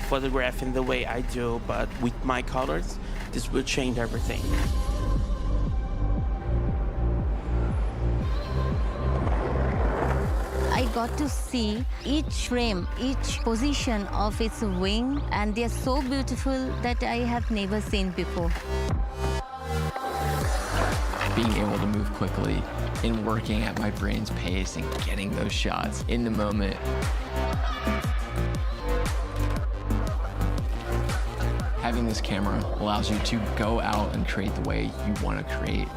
photographing the way I do, but with my colors, this will change everything. I got to see each frame, each position of its wing, and they're so beautiful that I have never seen before. Being able to move quickly and working at my brain's pace and getting those shots in the moment. Having this camera allows you to go out and create the way you want to create.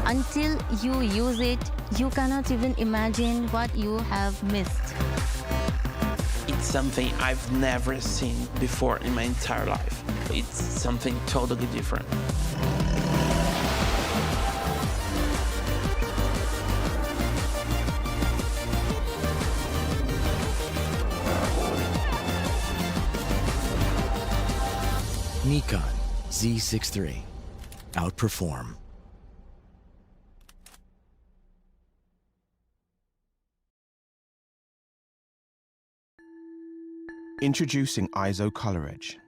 Until you use it, you cannot even imagine what you have missed. It's something I've never seen before in my entire life. It's something totally different. Nikon Z6 III. Outperform. Introducing ISO Color Edge.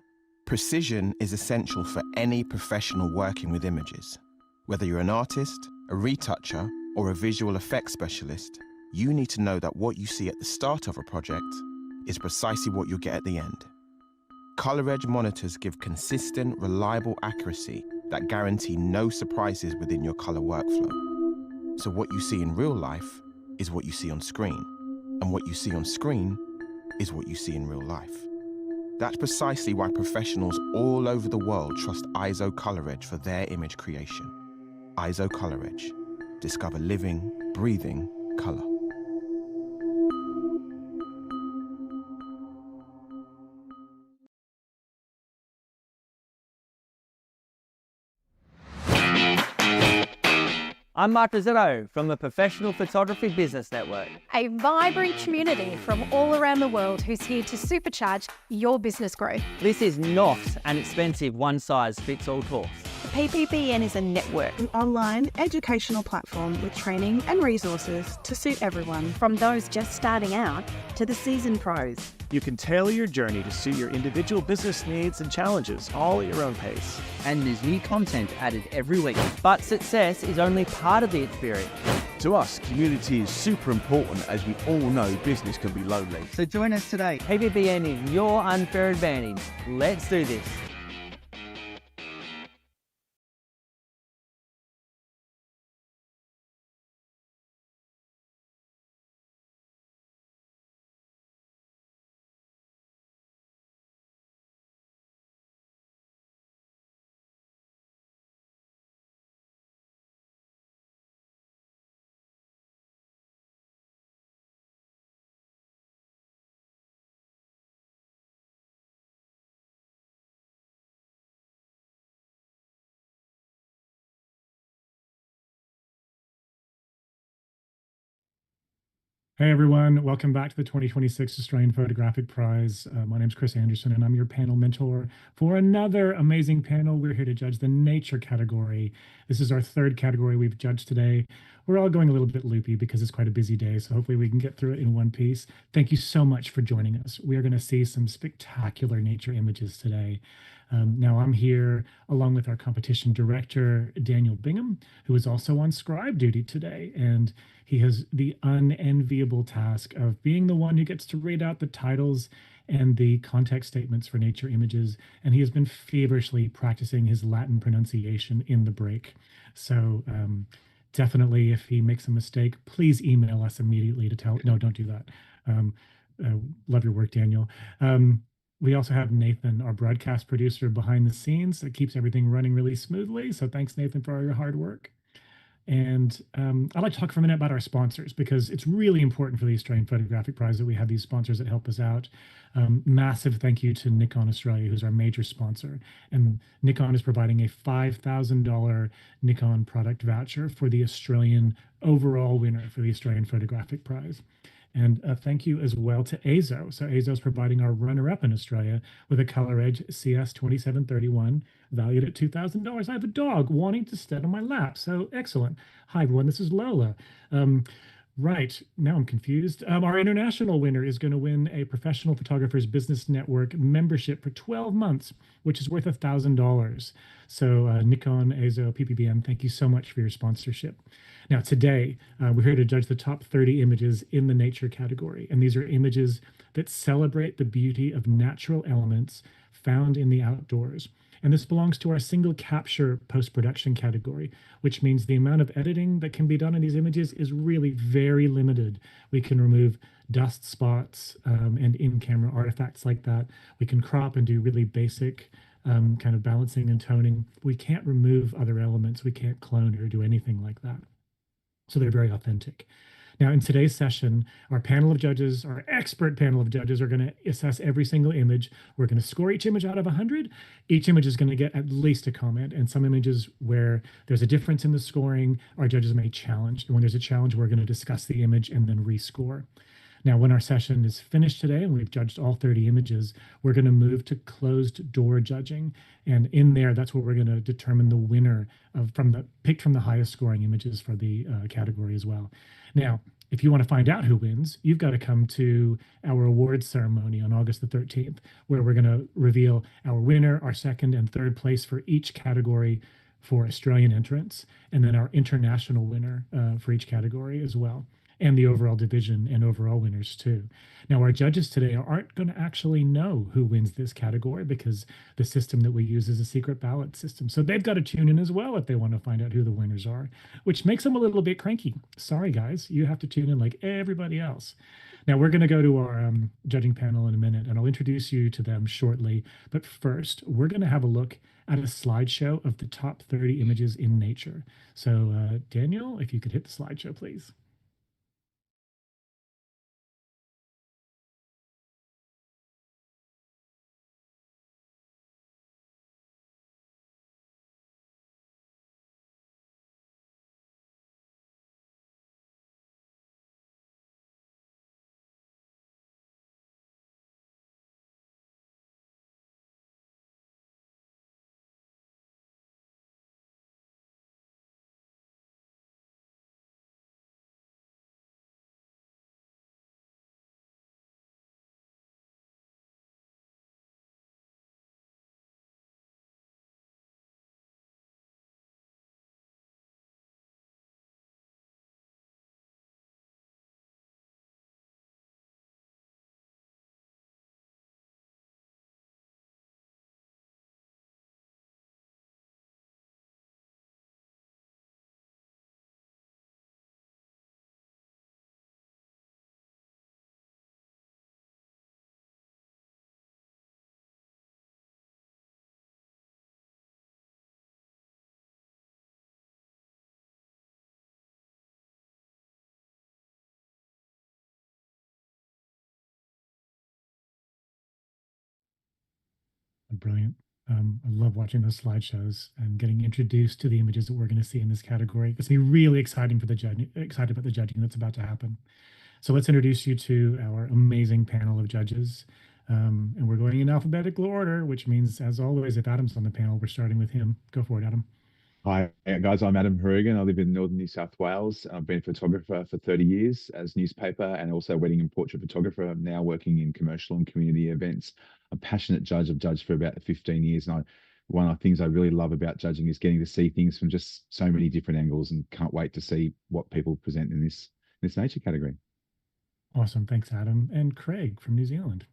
Precision is essential for any professional working with images. Whether you're an artist, a retoucher, or a visual effects specialist, you need to know that what you see at the start of a project is precisely what you'll get at the end. Color Edge monitors give consistent, reliable accuracy that guarantee no surprises within your color workflow. So what you see in real life is what you see on screen, and what you see on screen is what you see in real life. That's precisely why professionals all over the world trust ISO Color Edge for their image creation. ISO Color Edge. Discover living, breathing color. I'm Mark Rosetto from the Professional Photography Business Network. A vibrant community from all around the world who's here to supercharge your business growth. This is not an expensive one-size-fits-all course. PPBN is a network, an online educational platform with training and resources to suit everyone, From those just starting out to the seasoned pros. You can tailor your journey to suit your individual business needs and challenges, all at your own pace. And there's new content added every week. But success is only part of the experience. To us, community is super important, as we all know business can be lonely. So join us today. PPBN is your unfair advantage. Let's do this. Hey everyone, welcome back to the 2026 Australian Photographic Prize. My name's Chris Anderson and I'm your panel mentor for another amazing panel. We're here to judge the nature category. This is our third category we've judged today. We're all going a little bit loopy because it's quite a busy day, so hopefully we can get through it in one piece. Thank you so much for joining us. We are going to see some spectacular nature images today. Now I'm here along with our competition director, Daniel Bingham, who is also on scribe duty today. And he has the unenviable task of being the one who gets to read out the titles and the context statements for nature images. And he has been feverishly practicing his Latin pronunciation in the break. So definitely, if he makes a mistake, please email us immediately to tell, no, don't do that. Love your work, Daniel. We also have Nathan, our broadcast producer behind the scenes that keeps everything running really smoothly. So thanks, Nathan, for all your hard work. And I'd like to talk for a minute about our sponsors, because it's really important for the Australian Photographic Prize that we have these sponsors that help us out. Massive thank you to Nikon Australia, who's our major sponsor. And Nikon is providing a $5,000 Nikon product voucher for the Australian overall winner for the Australian Photographic Prize. And thank you as well to Azo. So Azo is providing our runner-up in Australia with a Color Edge CS 2731 valued at $2,000. I have a dog wanting to sit on my lap. So excellent. Hi, everyone. This is Lola. Right. Now I'm confused. Our international winner is going to win a Professional Photographers Business Network membership for 12 months, which is worth $1,000. So, Nikon, AZO, PPBN, thank you so much for your sponsorship. Now, today, we're here to judge the top 30 images in the nature category. And these are images that celebrate the beauty of natural elements found in the outdoors. And this belongs to our single capture post-production category, which means the amount of editing that can be done in these images is really very limited. We can remove dust spots and in-camera artifacts like that. We can crop and do really basic kind of balancing and toning. We can't remove other elements. We can't clone or do anything like that. So they're very authentic. Now, in today's session, our panel of judges, our expert panel of judges, are going to assess every single image. We're going to score each image out of 100. Each image is going to get at least a comment, and some images where there's a difference in the scoring, our judges may challenge. And when there's a challenge, we're going to discuss the image and then rescore. Now, when our session is finished today and we've judged all 30 images, we're going to move to closed door judging. And in there, that's where we're going to determine the winner picked from the highest scoring images for the category as well. Now, if you want to find out who wins, you've got to come to our awards ceremony on August the 13th, where we're going to reveal our winner, our second and third place for each category for Australian entrants, and then our international winner for each category as well, and the overall division and overall winners too. Now, our judges today aren't going to actually know who wins this category because the system that we use is a secret ballot system. So they've got to tune in as well if they want to find out who the winners are, which makes them a little bit cranky. Sorry, guys, you have to tune in like everybody else. Now, we're going to go to our judging panel in a minute, and I'll introduce you to them shortly. But first, we're going to have a look at a slideshow of the top 30 images in nature. So, Daniel, if you could hit the slideshow, please. Brilliant. I love watching those slideshows and getting introduced to the images that we're going to see in this category. It's going to be really exciting for the judging, excited about the judging that's about to happen. So let's introduce you to our amazing panel of judges. And we're going in alphabetical order, which means, as always, if Adam's on the panel, we're starting with him. Go for it, Adam. Hi, guys. I'm Adam Horrigan. I live in northern New South Wales. I've been a photographer for 30 years as newspaper and also wedding and portrait photographer. I'm now working in commercial and community events. I'm a passionate judge. I've judged for about 15 years. And one of the things I really love about judging is getting to see things from just so many different angles, and can't wait to see what people present in this nature category. Awesome. Thanks, Adam. And Craig from New Zealand.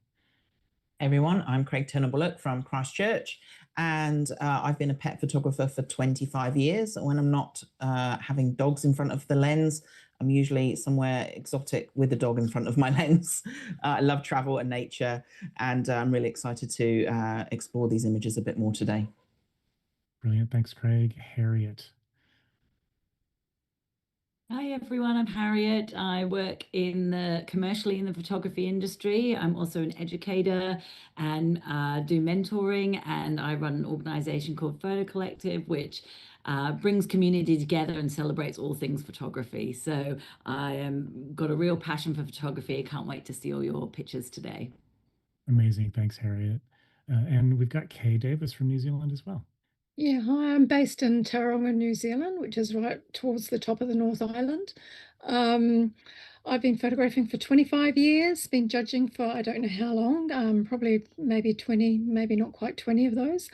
Everyone, I'm Craig Turner-Bullock from Christchurch, and I've been a pet photographer for 25 years. When I'm not having dogs in front of the lens, I'm usually somewhere exotic with a dog in front of my lens. I love travel and nature, and I'm really excited to explore these images a bit more today. Brilliant. Thanks, Craig. Harriet. Hi everyone, I'm Harriet. I work commercially in the photography industry. I'm also an educator and do mentoring, and I run an organization called Photo Collective, which brings community together and celebrates all things photography. So I got a real passion for photography. I can't wait to see all your pictures today. Amazing. Thanks, Harriet. And we've got Kay Davis from New Zealand as well. Yeah, hi, I'm based in Tauranga, New Zealand, which is right towards the top of the North Island. I've been photographing for 25 years, been judging for I don't know how long, probably maybe 20, maybe not quite 20 of those.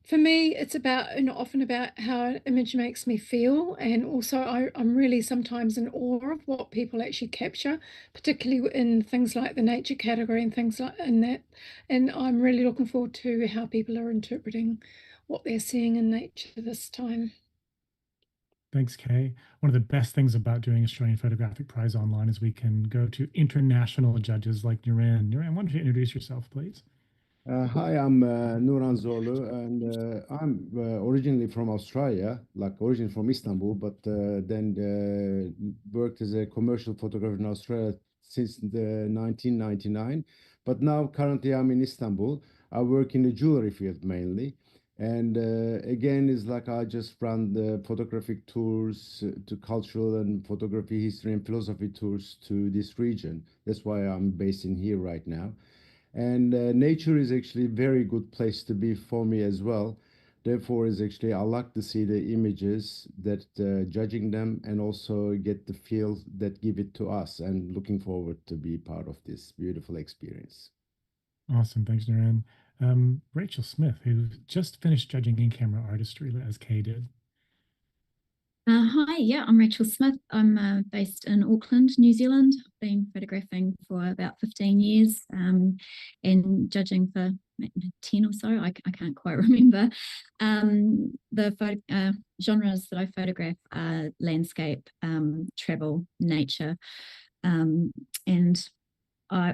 For me, it's about and often about how an image makes me feel, and also I'm really sometimes in awe of what people actually capture, particularly in things like the nature category and things like in that. And I'm really looking forward to how people are interpreting what they're seeing in nature this time. Thanks, Kay. One of the best things about doing Australian Photographic Prize online is we can go to international judges like Nuran. Nuran, why don't you introduce yourself, please? Hi, I'm Nuran Zorlu, and I'm originally from Australia, like originally from Istanbul, but then worked as a commercial photographer in Australia since the 1999. But now, currently, I'm in Istanbul. I work in the jewelry field mainly, and again, it's like I just run the photographic tours to cultural and photography, history, and philosophy tours to this region. That's why I'm based in here right now. And nature is actually a very good place to be for me as well. Therefore, is actually I like to see the images that judging them and also get the feel that give it to us. And looking forward to be part of this beautiful experience. Awesome. Thanks, Nuran. Rachel Smith, who just finished judging in-camera artistry as Kay did. Hi, yeah, I'm Rachel Smith. I'm based in Auckland, New Zealand. I've been photographing for about 15 years and judging for 10 or so. I can't quite remember. The genres that I photograph are landscape, travel, nature, and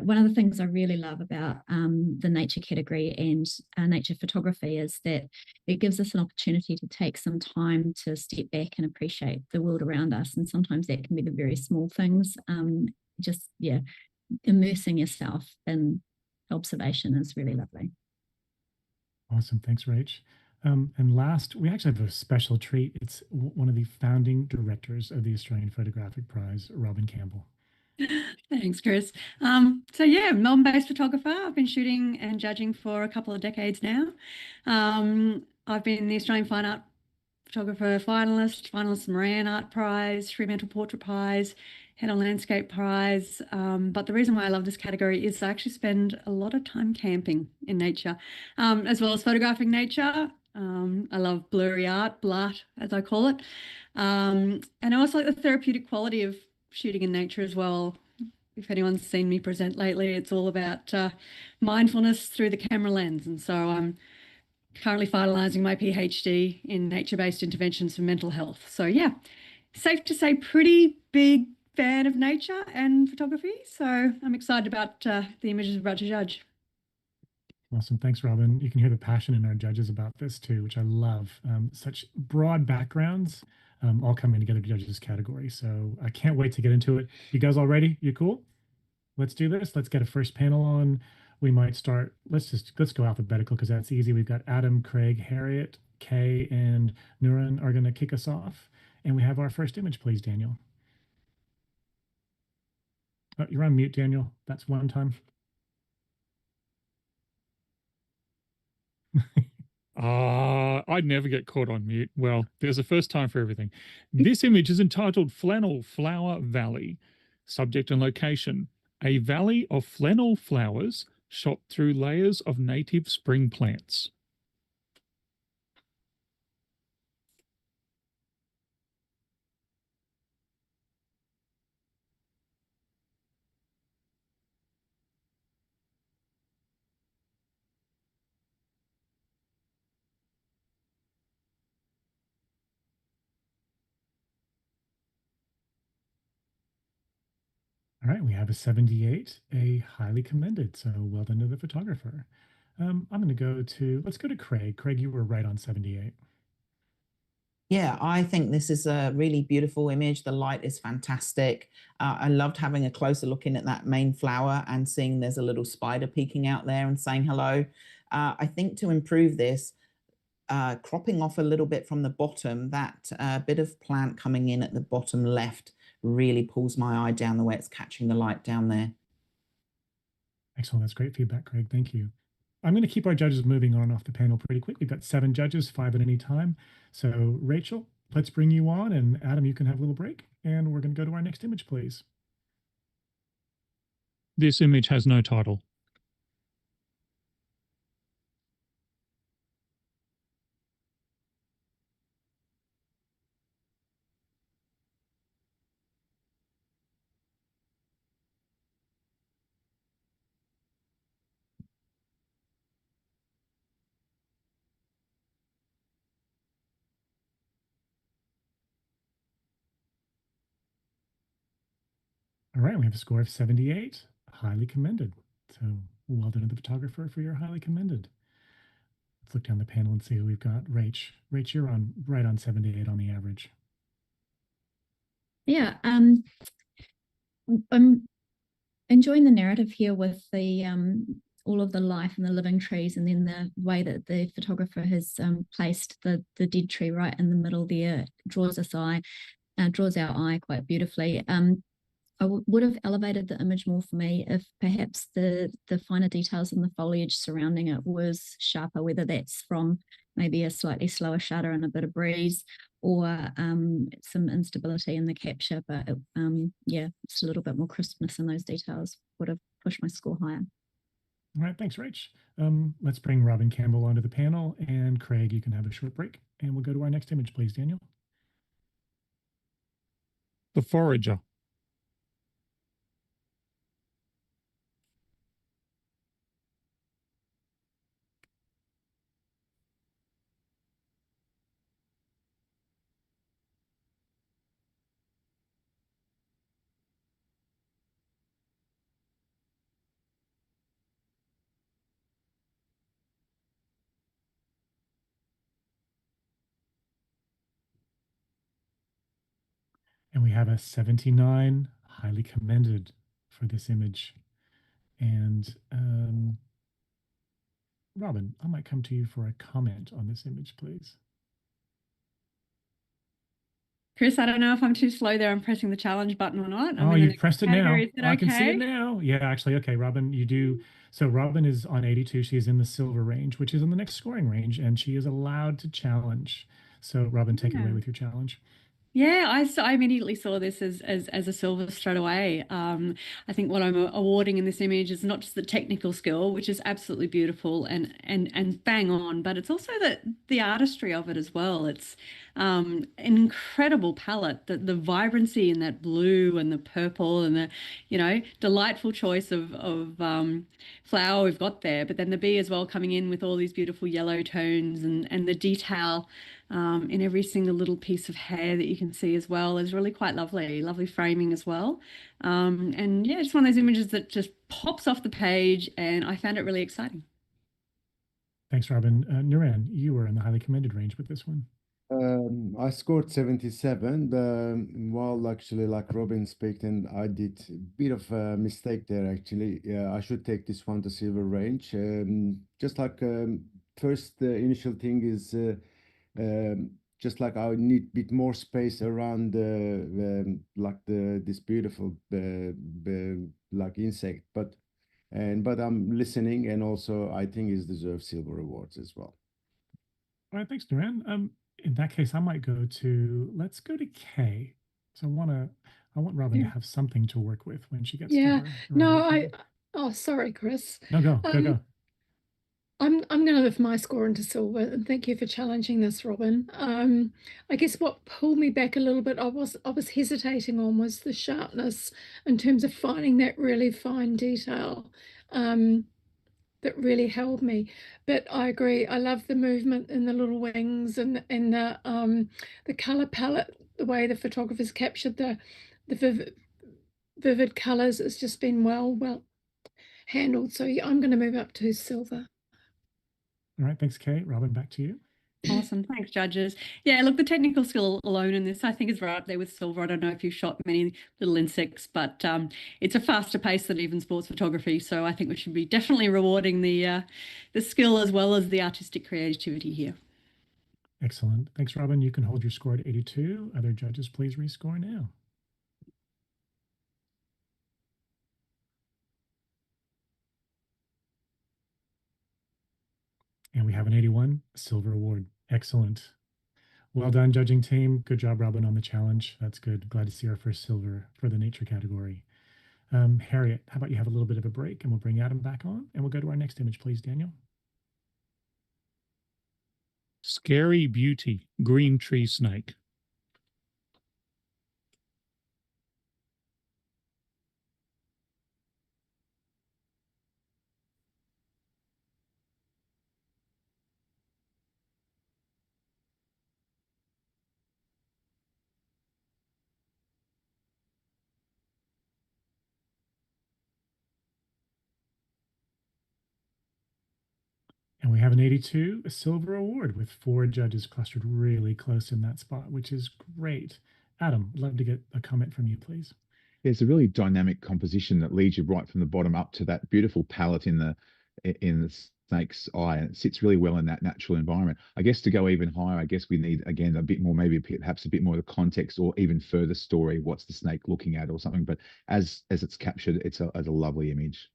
one of the things I really love about the nature category and nature photography is that it gives us an opportunity to take some time to step back and appreciate the world around us. And sometimes that can be the very small things. Yeah, immersing yourself in observation is really lovely. Awesome. Thanks, Rach. And last, we actually have a special treat. It's one of the founding directors of the Australian Photographic Prize, Robin Campbell. Thanks, Chris. So yeah, Melbourne-based photographer. I've been shooting and judging for a couple of decades now. I've been the Australian Fine Art Photographer finalist Moran Art Prize, Fremantle Portrait Prize, Head on Landscape Prize. But the reason why I love this category is I actually spend a lot of time camping in nature, as well as photographing nature. I love blurry art, blot, as I call it. And I also like the therapeutic quality of shooting in nature as well. If anyone's seen me present lately, it's all about mindfulness through the camera lens. And so I'm currently finalising my PhD in nature-based interventions for mental health. So yeah, safe to say pretty big fan of nature and photography. So I'm excited about the images we're about to judge. Awesome. Thanks, Robin. You can hear the passion in our judges about this too, which I love. Such broad backgrounds all coming together to judge this category. So I can't wait to get into it. You guys all ready? You cool? Let's do this. Let's get a first panel on. We might start, let's go alphabetical because that's easy. We've got Adam, Craig, Harriet, Kay, and Nuran are going to kick us off. And we have our first image, please, Daniel. Oh, you're on mute, Daniel. That's one time. I'd never get caught on mute. Well, there's a first time for everything. This image is entitled Flannel Flower Valley. Subject and location: a valley of flannel flowers shot through layers of native spring plants. All right, we have a 78, a highly commended. So well done to the photographer. I'm going to let's go to Craig. Craig, you were right on 78. Yeah, I think this is a really beautiful image. The light is fantastic. I loved having a closer look in at that main flower and seeing there's a little spider peeking out there and saying hello. I think to improve this, cropping off a little bit from the bottom, that bit of plant coming in at the bottom left really pulls my eye down the way it's catching the light down there. Excellent. That's great feedback, Craig. Thank you. I'm going to keep our judges moving on off the panel pretty quick. We've got 7 judges, 5 at any time. So Rachel, let's bring you on. And Adam, you can have a little break. And we're going to go to our next image, please. This image has no title. All right, we have a score of 78. Highly commended. So well done to the photographer for your highly commended. Let's look down the panel and see who we've got. Rach. Rach, you're on right on 78 on the average. Yeah, I'm enjoying the narrative here with the all of the life and the living trees, and then the way that the photographer has placed the dead tree right in the middle there draws our eye quite beautifully. I would have elevated the image more for me if perhaps the finer details in the foliage surrounding it was sharper, whether that's from maybe a slightly slower shutter and a bit of breeze, or some instability in the capture. But yeah, just a little bit more crispness in those details would have pushed my score higher. All right, thanks, Rach. Let's bring Robin Campbell onto the panel, and Craig, you can have a short break, and we'll go to our next image, please, Daniel. The Forager. And we have a 79, highly commended for this image. And Robin, I might come to you for a comment on this image, please. Chris, I don't know if I'm too slow there. I'm pressing the challenge button or not. Oh, you've pressed it now. Is it I can see okay? it now. Yeah, actually, okay, Robin, you do. So Robin is on 82. She is in the silver range, which is in the next scoring range, and she is allowed to challenge. So Robin, take it away with your challenge. Yeah, I immediately saw this as a silver straight away. I think what I'm awarding in this image is not just the technical skill, which is absolutely beautiful and bang on, but it's also the artistry of it as well. It's an incredible palette, the vibrancy in that blue and the purple and the delightful choice of flower we've got there, but then the bee as well coming in with all these beautiful yellow tones and the detail in every single little piece of hair that you can see as well is really quite lovely framing as well. And yeah, it's one of those images that just pops off the page, and I found it really exciting. Thanks, Robin. Nuran, you were in the highly commended range with this one. I scored 77. While actually, like Robin speaking, I did a bit of a mistake there. Actually, I should take this one to silver range. Just like first, the initial thing is just like I need a bit more space around like this beautiful like insect, but I'm listening, and also I think it deserves silver awards as well. All right, thanks, Nuran. In that case, I might let's go to Kay. So I want Robin to have something to work with when she gets to her. No, oh, sorry, Chris. No, go. I'm going to lift my score into silver, and thank you for challenging this, Robin. I guess what pulled me back a little bit, I was hesitating on, was the sharpness in terms of finding that really fine detail that really held me. But I agree, I love the movement in the little wings and the color palette, the way the photographers captured the vivid colors. It's just been well handled. So yeah, I'm going to move up to silver. All right, thanks, Kate. Robin, back to you. Awesome. Thanks, judges. Yeah, look, the technical skill alone in this, I think, is right up there with silver. I don't know if you've shot many little insects, but it's a faster pace than even sports photography. So I think we should be definitely rewarding the skill as well as the artistic creativity here. Excellent. Thanks, Robin. You can hold your score at 82. Other judges, please rescore now. And we have an 81, silver award. Excellent. Well done, judging team. Good job, Robin, on the challenge. That's good. Glad to see our first silver for the nature category. Harriet, how about you have a little bit of a break and we'll bring Adam back on and we'll go to our next image, please, Daniel. Scary Beauty, green tree snake. And we have an 82, a silver award with 4 judges clustered really close in that spot, which is great. Adam, love to get a comment from you, please. It's a really dynamic composition that leads you right from the bottom up to that beautiful palette in the snake's eye, and it sits really well in that natural environment. I guess to go even higher, I guess we need again a bit more, maybe perhaps a bit more of the context or even further story. What's the snake looking at or something? But as it's captured, it's a lovely image.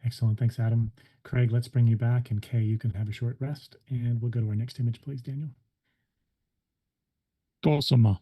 Excellent. Thanks, Adam. Craig, let's bring you back, and Kay, you can have a short rest, and we'll go to our next image, please, Daniel. Gossamer.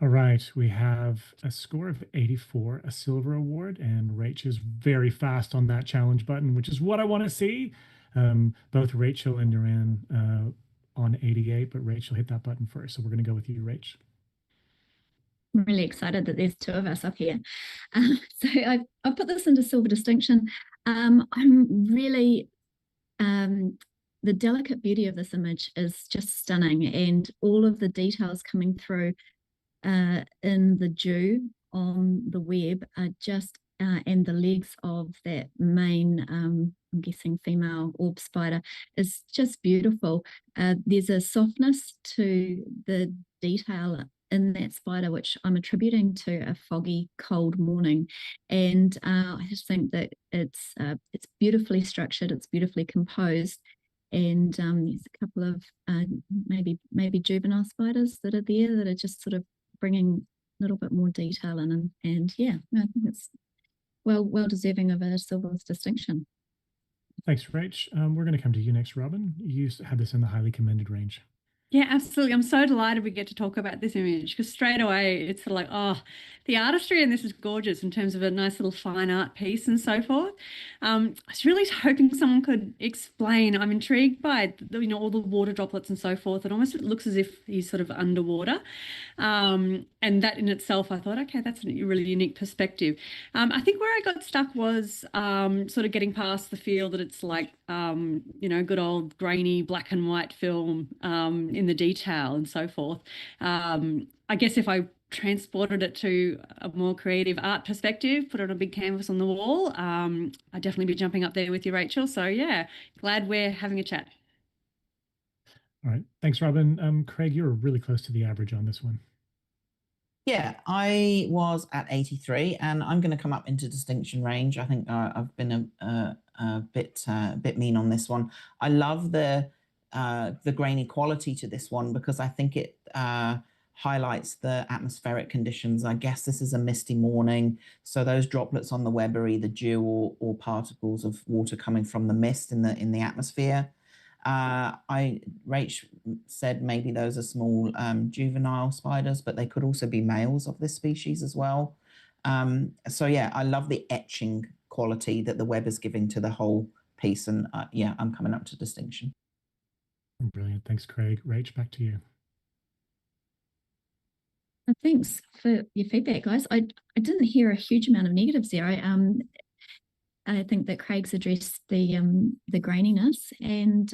All right, we have a score of 84, a silver award, and Rach is very fast on that challenge button, which is what I want to see. Both Rachel and Duran on 88, but Rachel hit that button first, so we're going to go with you, Rach. I'm really excited that there's 2 of us up here. So I've put this into silver distinction. I'm really, the delicate beauty of this image is just stunning, and all of the details coming through in the dew on the web are just, and the legs of that main, I'm guessing female orb spider, is just beautiful. There's a softness to the detail in that spider, which I'm attributing to a foggy, cold morning. And I just think that it's beautifully structured, it's beautifully composed. And there's a couple of maybe juvenile spiders that are there that are just sort of bringing a little bit more detail in, and yeah, I think it's well deserving of a silver distinction. Thanks, Rach. We're going to come to you next, Robin. You had this in the highly commended range. Yeah, absolutely. I'm so delighted we get to talk about this image because straight away it's sort of like, oh, the artistry in this is gorgeous in terms of a nice little fine art piece and so forth. I was really hoping someone could explain. I'm intrigued by all the water droplets and so forth. It almost looks as if he's sort of underwater, and that in itself, I thought, okay, that's a really unique perspective. I think where I got stuck was sort of getting past the feel that it's like good old grainy black and white film in the detail and so forth. I guess if I transported it to a more creative art perspective, put it on a big canvas on the wall, I'd definitely be jumping up there with you, Rachel. So yeah, glad we're having a chat. All right. Thanks, Robin. Craig, you're really close to the average on this one. Yeah, I was at 83, and I'm going to come up into distinction range. I think I've been a bit mean on this one. I love the grainy quality to this one because I think it highlights the atmospheric conditions. I guess this is a misty morning, so those droplets on the web are either dew or particles of water coming from the mist in the atmosphere. Rach said maybe those are small juvenile spiders, but they could also be males of this species as well. So yeah, I love the etching quality that the web is giving to the whole piece, and yeah, I'm coming up to distinction. Brilliant. Thanks, Craig. Rach, back to you. Thanks for your feedback, guys. I didn't hear a huge amount of negatives there. I think that Craig's addressed the graininess, and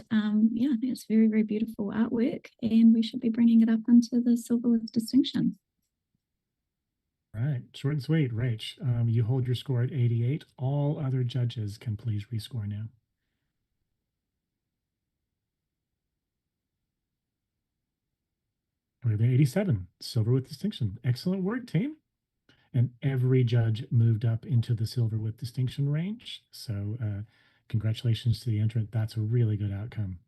yeah, I think it's very, very beautiful artwork, and we should be bringing it up into the silver with distinction. All right, short and sweet. Rach, you hold your score at 88. All other judges can please rescore now. We have an 87, silver with distinction. Excellent work, team. And every judge moved up into the silver with distinction range. So congratulations to the entrant. That's a really good outcome.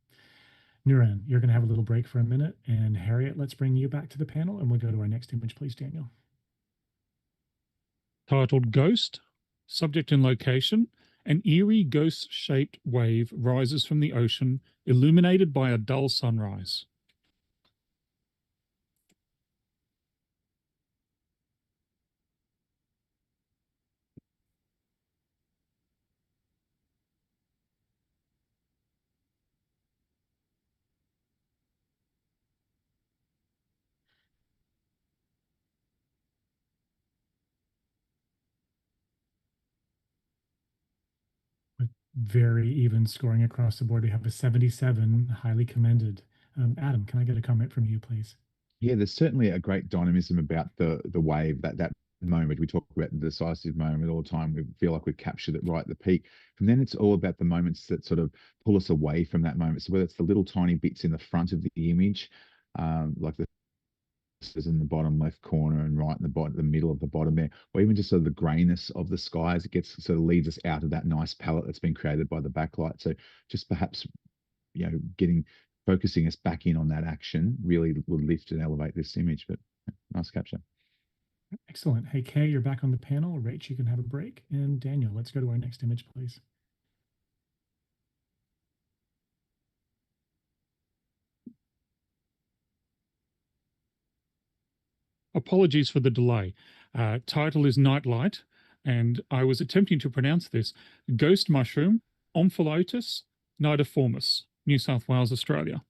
Nuran, you're going to have a little break for a minute. And Harriet, let's bring you back to the panel and we'll go to our next image, please, Daniel. Titled Ghost, subject and location. An eerie ghost-shaped wave rises from the ocean, illuminated by a dull sunrise. With very even scoring across the board, we have a 77, highly commended. Adam, can I get a comment from you, please? Yeah, there's certainly a great dynamism about the wave, that moment. We talk about the decisive moment all the time. We feel like we've captured it right at the peak. From then it's all about the moments that sort of pull us away from that moment. So whether it's the little tiny bits in the front of the image, like the is in the bottom left corner and right in the middle of the bottom there, or even just sort of the grayness of the sky as it gets sort of leads us out of that nice palette that's been created by the backlight. So just perhaps, focusing us back in on that action really will lift and elevate this image. But nice capture. Excellent. Hey, Kay, you're back on the panel. Rach, you can have a break. And Daniel, let's go to our next image, please. Apologies for the delay. Title is Nightlight, and I was attempting to pronounce this. Ghost mushroom, Omphaliotis nidiformis, New South Wales, Australia.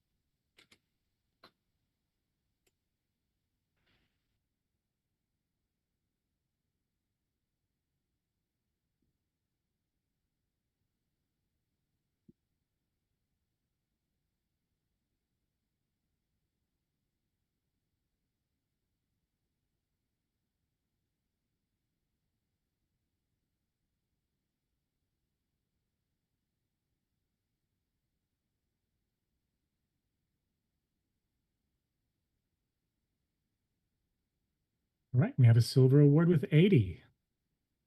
All right, we have a silver award with 80.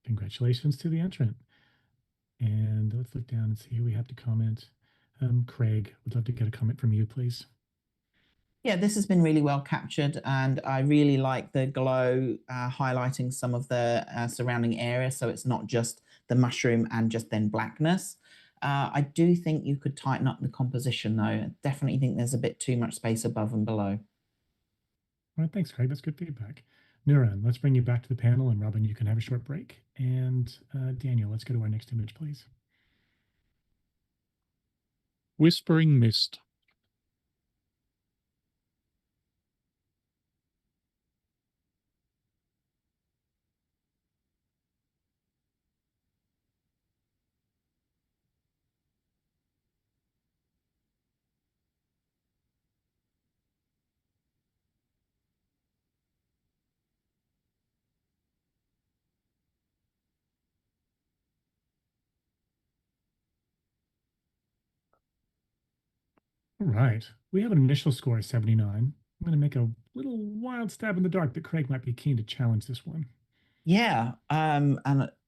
Congratulations to the entrant. And let's look down and see who we have to comment. Craig, would love to get a comment from you, please. Yeah, this has been really well captured, and I really like the glow highlighting some of the surrounding area, so it's not just the mushroom and just then blackness. I do think you could tighten up the composition, though. I definitely think there's a bit too much space above and below. All right, thanks, Craig. That's good feedback. Nuran, let's bring you back to the panel, and Robin, you can have a short break. And Daniel, let's go to our next image, please. Whispering Mist. All right, we have an initial score of 79. I'm going to make a little wild stab in the dark that Craig might be keen to challenge this one. Yeah, and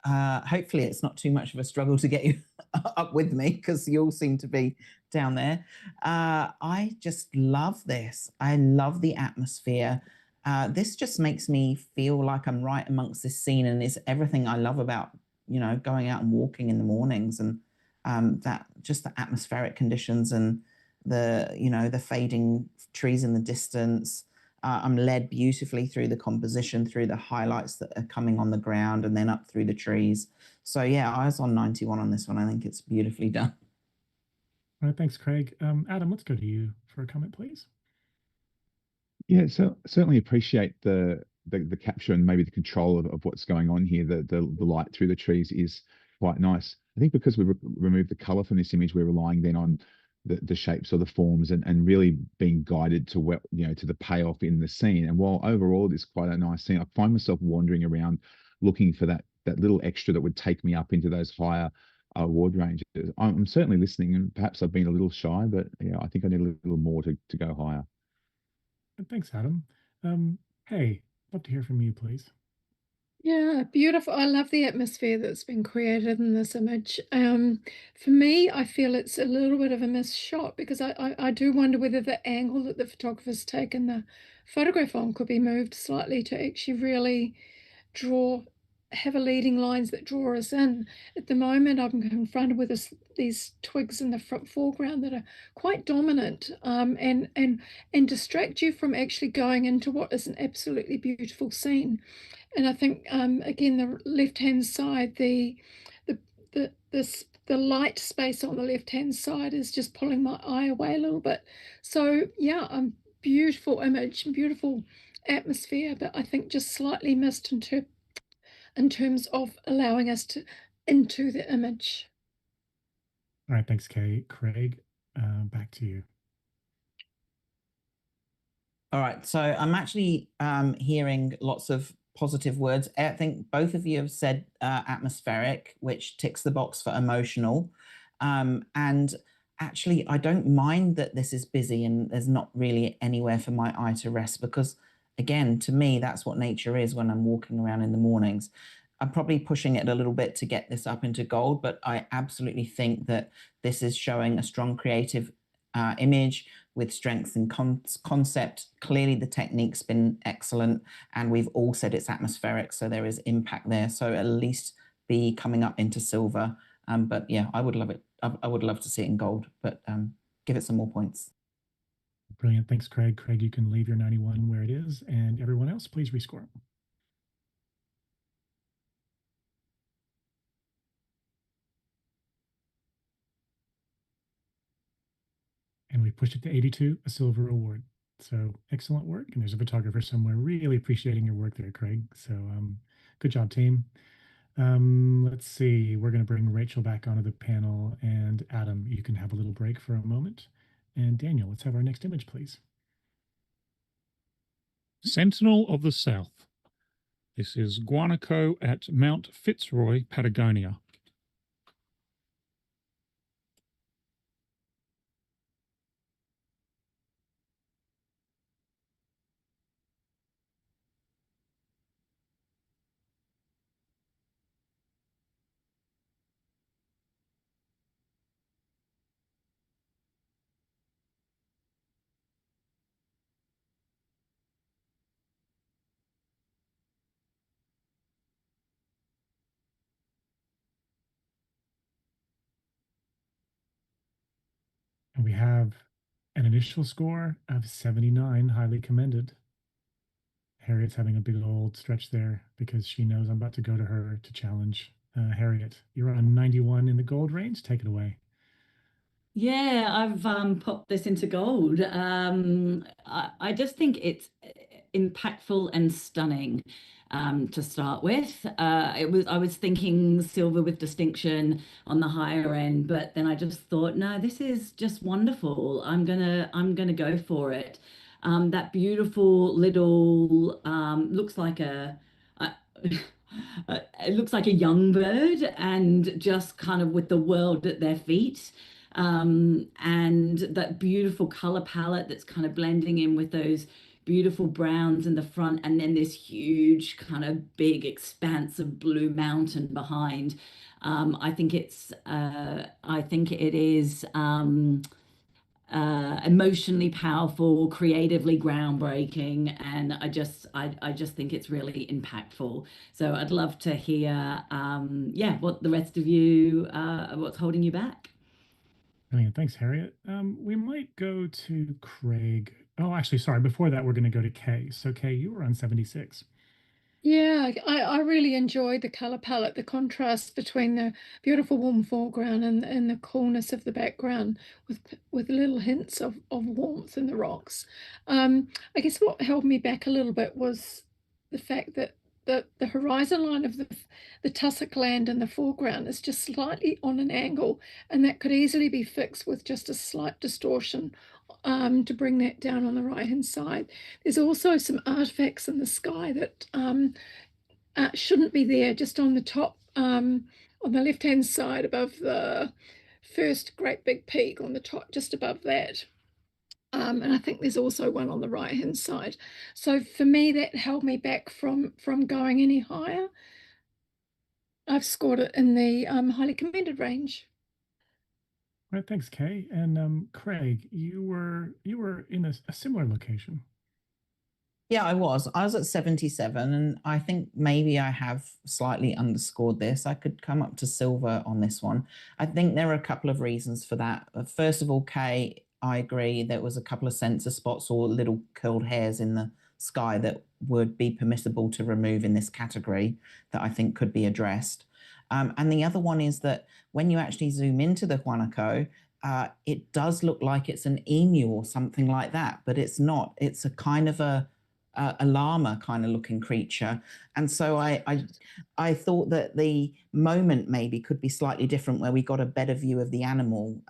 hopefully it's not too much of a struggle to get you up with me, because you all seem to be down there. I just love this. I love the atmosphere. This just makes me feel like I'm right amongst this scene, and it's everything I love about, going out and walking in the mornings, and that just the atmospheric conditions and the fading trees in the distance. I'm led beautifully through the composition, through the highlights that are coming on the ground and then up through the trees. So yeah, I was on 91 on this one. I think it's beautifully done. All right, thanks, Craig. Adam, let's go to you for a comment, please. Yeah, so certainly appreciate the capture and maybe the control of what's going on here. The light through the trees is quite nice. I think because we removed the color from this image, we're relying then on the shapes or the forms and really being guided to what, to the payoff in the scene. And while overall it's quite a nice scene, I find myself wandering around looking for that little extra that would take me up into those higher award ranges. I'm certainly listening, and perhaps I've been a little shy, but yeah, I think I need a little more to go higher. Thanks, Adam. Hey, love to hear from you, please. Yeah, beautiful. I love the atmosphere that's been created in this image. For me, I feel it's a little bit of a missed shot because I do wonder whether the angle that the photographer's taken the photograph on could be moved slightly to actually really have a leading lines that draw us in. At the moment, I'm confronted with these twigs in the foreground that are quite dominant, and distract you from actually going into what is an absolutely beautiful scene. And I think again, the left-hand side, the light space on the left-hand side is just pulling my eye away a little bit. So yeah, beautiful image, beautiful atmosphere, but I think just slightly missed in terms of allowing us to into the image. All right, thanks, Kay. Craig, back to you. All right, so I'm actually hearing lots of positive words. I think both of you have said atmospheric, which ticks the box for emotional. And actually, I don't mind that this is busy and there's not really anywhere for my eye to rest because, again, to me, that's what nature is when I'm walking around in the mornings. I'm probably pushing it a little bit to get this up into gold, but I absolutely think that this is showing a strong creative image with strength and concept. Clearly, the technique's been excellent, and we've all said it's atmospheric, so there is impact there. So at least be coming up into silver. But yeah, I would love it. I would love to see it in gold, but give it some more points. Brilliant. Thanks, Craig. Craig, you can leave your 91 where it is, and everyone else, please rescore. And we pushed it to 82, a silver award. So excellent work. And there's a photographer somewhere really appreciating your work there, Craig. So good job, team. Let's see. We're going to bring Rachel back onto the panel. And Adam, you can have a little break for a moment. And Daniel, let's have our next image, please. Sentinel of the South. This is guanaco at Mount Fitzroy, Patagonia. And we have an initial score of 79, highly commended. Harriet's having a big old stretch there because she knows I'm about to go to her to challenge. Harriet, you're on 91 in the gold range. Take it away. Yeah, I've popped this into gold. I just think it's impactful and stunning to start with. I was thinking silver with distinction on the higher end, but then I just thought, no, this is just wonderful. I'm gonna go for it. That beautiful little looks like it looks like a young bird and just kind of with the world at their feet. And that beautiful color palette that's kind of blending in with those beautiful browns in the front, and then this huge kind of big expanse of blue mountain behind. I think it is emotionally powerful, creatively groundbreaking, and I just think it's really impactful. So I'd love to hear, what the rest of you, what's holding you back. Brilliant. Thanks, Harriet. We might go to Craig. Oh, actually, sorry. Before that, we're going to go to Kay. So, Kay, you were on 76. Yeah, I really enjoyed the color palette, the contrast between the beautiful warm foreground and the coolness of the background with little hints of warmth in the rocks. I guess what held me back a little bit was the fact that the horizon line of the tussock land in the foreground is just slightly on an angle, and that could easily be fixed with just a slight distortion to bring that down on the right hand side. There's also some artifacts in the sky that shouldn't be there, just on the top, on the left hand side above the first great big peak on the top, just above that. And I think there's also one on the right hand side. So for me, that held me back from going any higher. I've scored it in the highly commended range. All right, thanks, Kay. And Craig, you were in a similar location. Yeah, I was. I was at 77, and I think maybe I have slightly underscored this. I could come up to silver on this one. I think there are a couple of reasons for that. First of all, Kay, I agree there was a couple of sensor spots or little curled hairs in the sky that would be permissible to remove in this category that I think could be addressed. And the other one is that when you actually zoom into the guanaco, it does look like it's an emu or something like that, but it's not. It's a kind of a llama kind of looking creature. And so I thought that the moment maybe could be slightly different where we got a better view of the animal.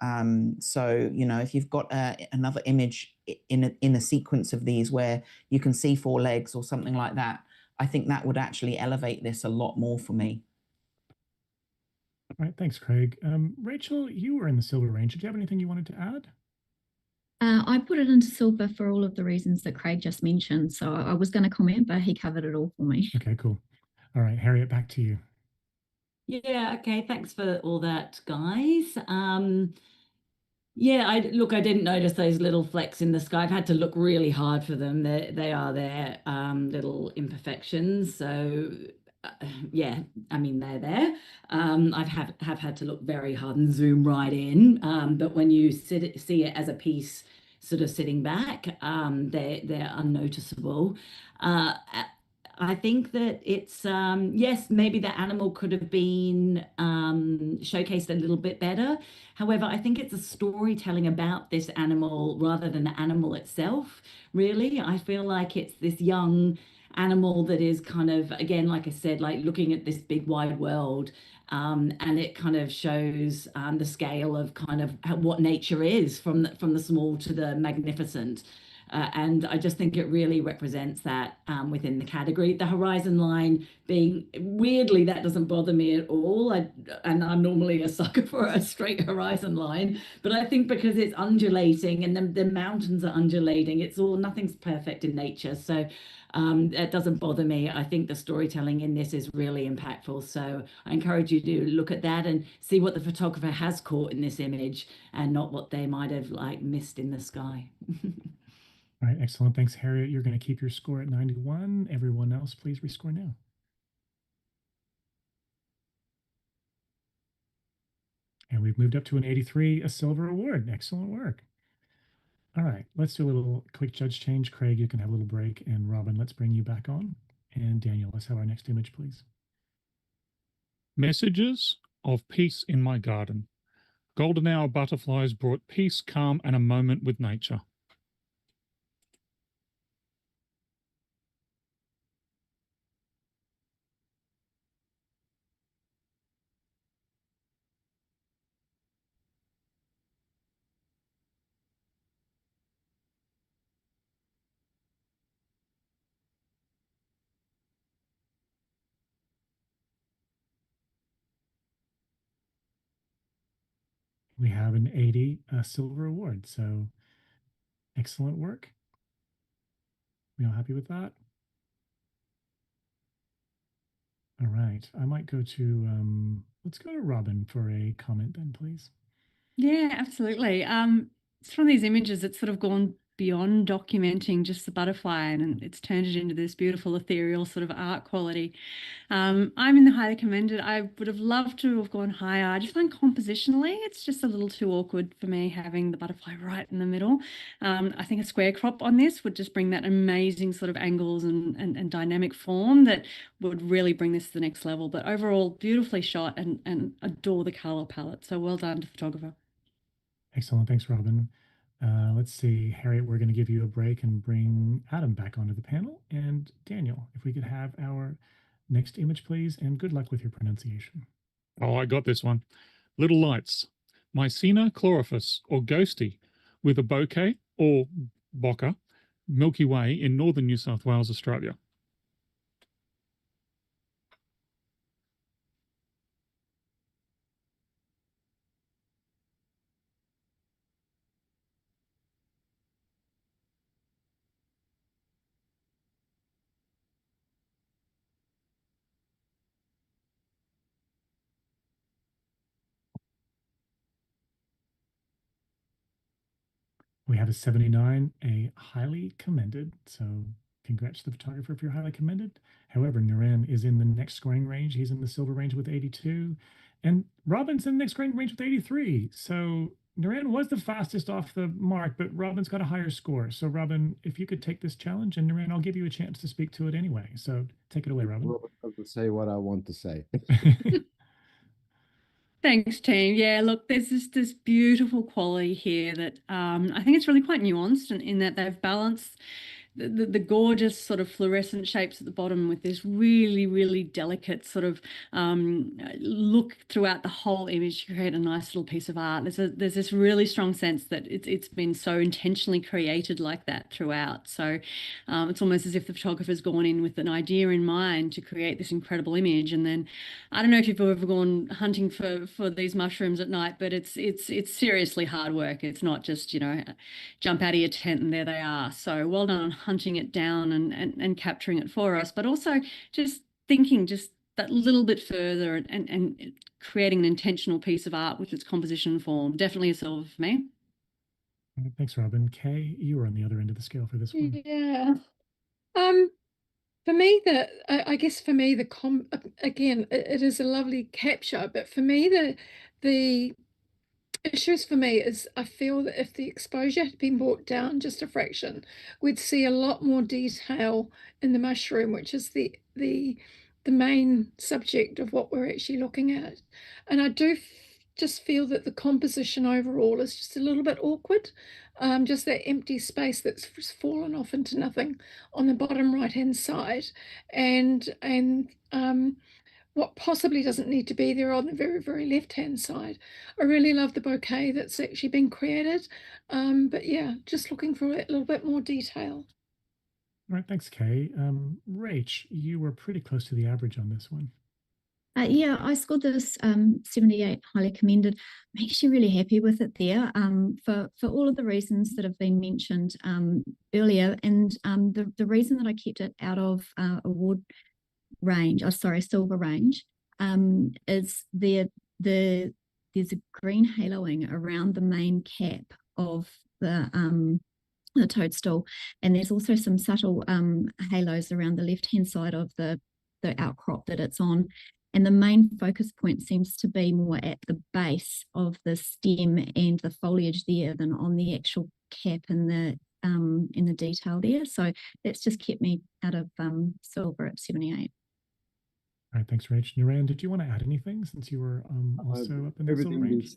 So, you know, if you've got another image in a sequence of these where you can see 4 legs or something like that, I think that would actually elevate this a lot more for me. All right, thanks, Craig. Rachel, you were in the silver range. Did you have anything you wanted to add? I put it into silver for all of the reasons that Craig just mentioned. So I was going to comment, but he covered it all for me. Okay, cool. All right, Harriet, back to you. Yeah, okay, thanks for all that, guys. Yeah, I didn't notice those little flecks in the sky. I've had to look really hard for them. They are there, little imperfections. So yeah, I mean they're there. I've have had to look very hard and zoom right in. But when you see it as a piece, sort of sitting back, they're unnoticeable. I think that it's yes, maybe the animal could have been showcased a little bit better. However, I think it's a storytelling about this animal rather than the animal itself, really. I feel like it's this young animal that is kind of, again, like I said, like looking at this big wide world. And it kind of shows the scale of kind of what nature is from the small to the magnificent. And I just think it really represents that within the category. The horizon line being, weirdly, that doesn't bother me at all. And I'm normally a sucker for a straight horizon line. But I think because it's undulating and the mountains are undulating, nothing's perfect in nature. So that doesn't bother me. I think the storytelling in this is really impactful. So I encourage you to look at that and see what the photographer has caught in this image and not what they might have like missed in the sky. All right, excellent. Thanks, Harriet. You're going to keep your score at 91. Everyone else, please rescore now. And we've moved up to an 83, a silver award. Excellent work. All right, let's do a little quick judge change. Craig, you can have a little break. And Robin, let's bring you back on. And Daniel, let's have our next image, please. Messages of peace in my garden. Golden hour butterflies brought peace, calm, and a moment with nature. We have an 80, a silver award. So excellent work. We all happy with that? All right. I might go to, let's go to Robin for a comment then, please. Yeah, absolutely. It's from these images, it's sort of gone beyond documenting just the butterfly and it's turned it into this beautiful ethereal sort of art quality. I'm in the highly commended. I would have loved to have gone higher. I just find compositionally, it's just a little too awkward for me having the butterfly right in the middle. I think a square crop on this would just bring that amazing sort of angles and dynamic form that would really bring this to the next level. But overall, beautifully shot and adore the color palette. So well done to photographer. Excellent. Thanks, Robin. Let's see, Harriet, we're going to give you a break and bring Adam back onto the panel. And Daniel, if we could have our next image, please. And good luck with your pronunciation. Oh, I got this one. Little lights. Mycena chlorophyss, or ghosty, with a bouquet, or bokeh, Milky Way in northern New South Wales, Australia. We have a 79, a highly commended. So congrats to the photographer if you're highly commended. However, Nuran is in the next scoring range. He's in the silver range with 82. And Robin's in the next scoring range with 83. So Nuran was the fastest off the mark, but Robin's got a higher score. So Robin, if you could take this challenge, and Nuran, I'll give you a chance to speak to it anyway. So take it away, Robin. Robert doesn't say what I want to say. Thanks, team. Yeah, look, there's this beautiful quality here that I think it's really quite nuanced in that they've balanced the gorgeous sort of fluorescent shapes at the bottom with this really, really delicate sort of look throughout the whole image to create a nice little piece of art. There's this really strong sense that it's been so intentionally created like that throughout. So it's almost as if the photographer's gone in with an idea in mind to create this incredible image. And then I don't know if you've ever gone hunting for these mushrooms at night, but it's seriously hard work. It's not just, jump out of your tent and there they are. So well done on hunting it down and capturing it for us, but also just thinking just that little bit further and creating an intentional piece of art with its composition form. Definitely a silver for me. Thanks, Robin. Kay, you were on the other end of the scale for this one. Yeah. For me, I guess for me, again, it is a lovely capture, but for me, the issues for me is I feel that if the exposure had been brought down just a fraction, we'd see a lot more detail in the mushroom, which is the main subject of what we're actually looking at. And I do just feel that the composition overall is just a little bit awkward. Just that empty space that's fallen off into nothing on the bottom right hand side, and what possibly doesn't need to be there on the very, very left-hand side. I really love the bouquet that's actually been created. But yeah, just looking for a little bit more detail. All right, thanks, Kay. Rach, you were pretty close to the average on this one. Yeah, I scored this 78, highly commended. I'm actually really happy with it there for all of the reasons that have been mentioned earlier. And the reason that I kept it out of award range, silver range, is there's a green haloing around the main cap of the toadstool, and there's also some subtle halos around the left-hand side of the outcrop that it's on. And the main focus point seems to be more at the base of the stem and the foliage there than on the actual cap and in the detail there. So that's just kept me out of silver at 78. All right, thanks, Rach. Nuran, did you want to add anything since you were also up in the silver range?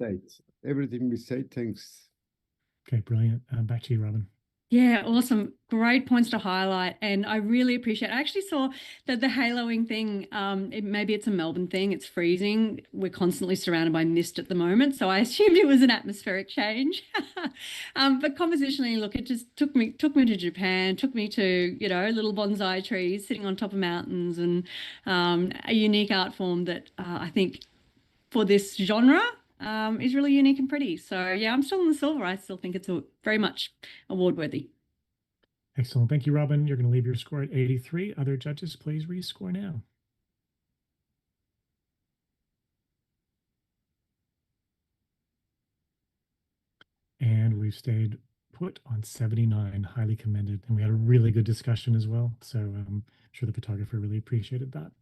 Everything we said, thanks. Okay, brilliant. Back to you, Robin. Yeah, awesome. Great points to highlight. And I really appreciate I actually saw that the haloing thing, maybe it's a Melbourne thing. It's freezing. We're constantly surrounded by mist at the moment. So I assumed it was an atmospheric change. But compositionally, look, it just took me to Japan, took me to, little bonsai trees sitting on top of mountains, and a unique art form that I think for this genre is really unique and pretty. So yeah, I'm still in the silver. I still think it's very much award worthy. Excellent. Thank you, Robin. You're going to leave your score at 83. Other judges, please rescore now. And we've stayed put on 79, highly commended. And we had a really good discussion as well. So I'm sure the photographer really appreciated that.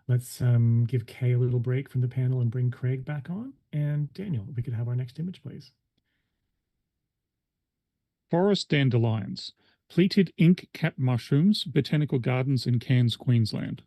Let's give Kay a little break from the panel and bring Craig back on. And Daniel, if we could have our next image, please. Forest dandelions, pleated ink cap mushrooms, botanical gardens in Cairns, Queensland.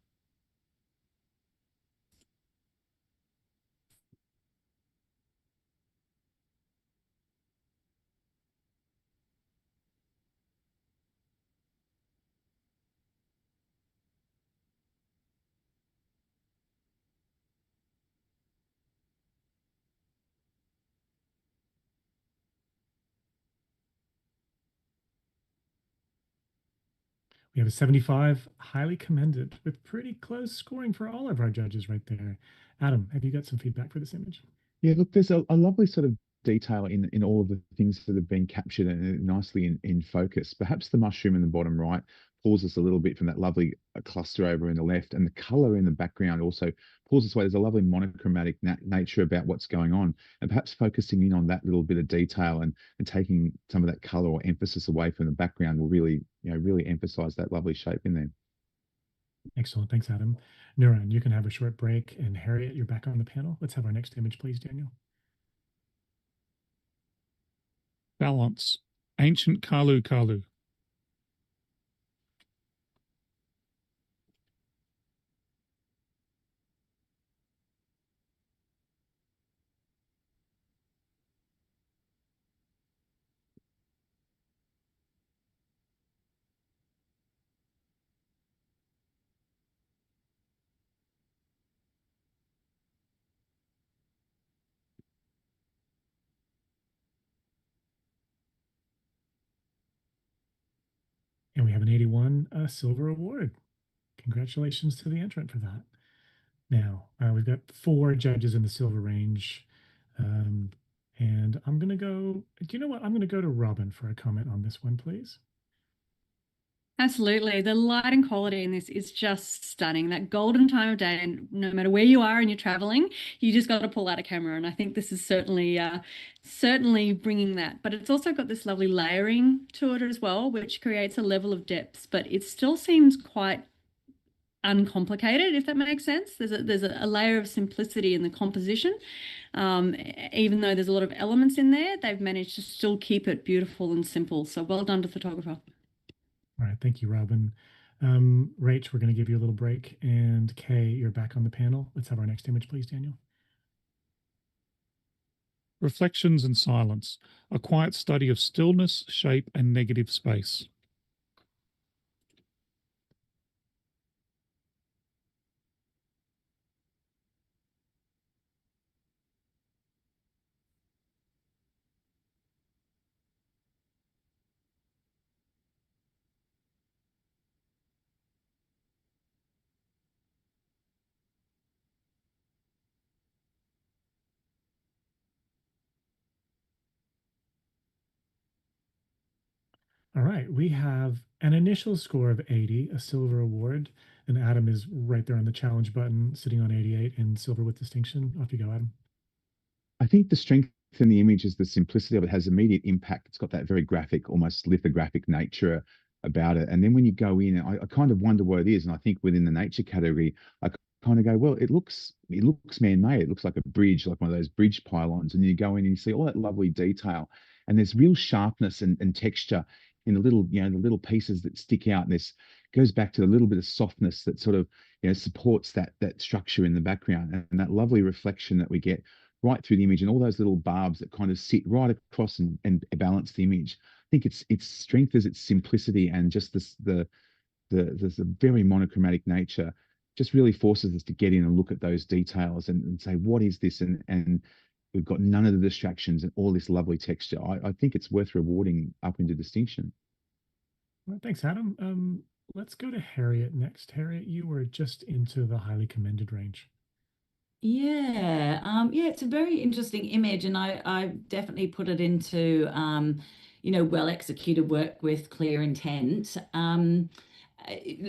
We have a 75, highly commended, with pretty close scoring for all of our judges right there. Adam, have you got some feedback for this image? Yeah, look, there's a lovely sort of detail in all of the things that have been captured and nicely in focus. Perhaps the mushroom in the bottom right pulls us a little bit from that lovely cluster over in the left, and the color in the background also pulls us away. There's a lovely monochromatic nature about what's going on, and perhaps focusing in on that little bit of detail and taking some of that color or emphasis away from the background will really, really emphasize that lovely shape in there. Excellent. Thanks, Adam. Nuran, you can have a short break. And Harriet, you're back on the panel. Let's have our next image, please, Daniel. Balance. Ancient Kalu Kalu. And we have an 81 silver award. Congratulations to the entrant for that. Now, we've got 4 judges in the silver range. And I'm going to go, do you know what? I'm going to go to Robin for a comment on this one, please. Absolutely. The lighting quality in this is just stunning. That golden time of day, and no matter where you are and you're traveling, you just got to pull out a camera. And I think this is certainly bringing that. But it's also got this lovely layering to it as well, which creates a level of depth, but it still seems quite uncomplicated, if that makes sense. There's a layer of simplicity in the composition. Even though there's a lot of elements in there, they've managed to still keep it beautiful and simple. So well done to the photographer. All right, thank you, Robin. Rach, we're going to give you a little break. And Kay, you're back on the panel. Let's have our next image, please, Daniel. Reflections and Silence. A quiet study of stillness, shape, and negative space. All right, we have an initial score of 80, a silver award, and Adam is right there on the challenge button, sitting on 88 in silver with distinction. Off you go, Adam. I think the strength in the image is the simplicity of it. Has immediate impact. It's got that very graphic, almost lithographic nature about it. And then when you go in, I kind of wonder what it is. And I think within the nature category, I kind of go, well, it looks man-made. It looks like a bridge, like one of those bridge pylons. And you go in and you see all that lovely detail. And there's real sharpness and texture in the little, the little pieces that stick out. And this goes back to a little bit of softness that sort of, supports that structure in the background, and that lovely reflection that we get right through the image, and all those little barbs that kind of sit right across and balance the image. I think its strength is its simplicity, and just the very monochromatic nature just really forces us to get in and look at those details and say, what is this? And we've got none of the distractions and all this lovely texture. I think it's worth rewarding up into distinction. Well, thanks, Adam. Let's go to Harriet next. Harriet, you were just into the highly commended range. Yeah, it's a very interesting image, and I've definitely put it into, well executed work with clear intent.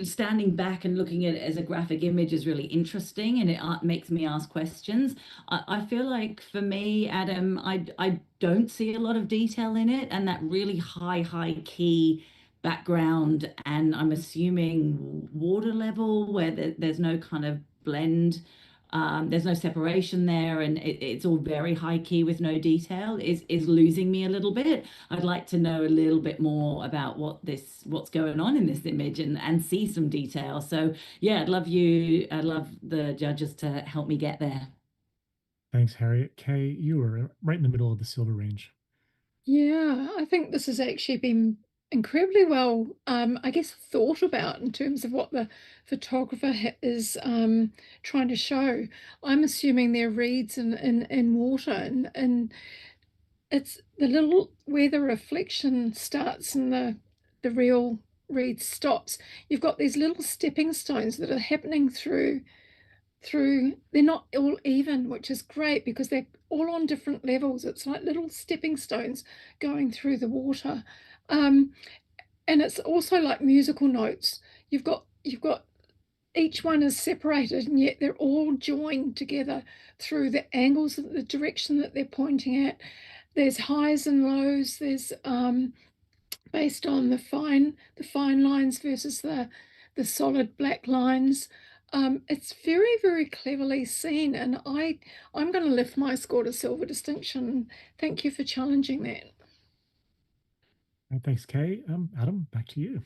Standing back and looking at it as a graphic image is really interesting, and it makes me ask questions. I feel like for me, Adam, I don't see a lot of detail in it, and that really high key background, and I'm assuming water level where there's no kind of blend. There's no separation there, and it's all very high key with no detail is losing me a little bit. I'd like to know a little bit more about what's going on in this image and see some detail. So yeah, I'd love the judges to help me get there. Thanks, Harriet. Kay, you were right in the middle of the silver range. Yeah, I think this has actually been incredibly well, I guess, thought about in terms of what the photographer is trying to show. I'm assuming they're reeds in water, and it's the little where the reflection starts and the real reed stops. You've got these little stepping stones that are happening through. They're not all even, which is great because they're all on different levels. It's like little stepping stones going through the water. And it's also like musical notes. You've got each one is separated, and yet they're all joined together through the angles of the direction that they're pointing at. There's highs and lows. There's based on the fine lines versus the solid black lines. It's very, very cleverly seen, and I'm going to lift my score to silver distinction. Thank you for challenging that. Thanks, Kay. Adam, back to you.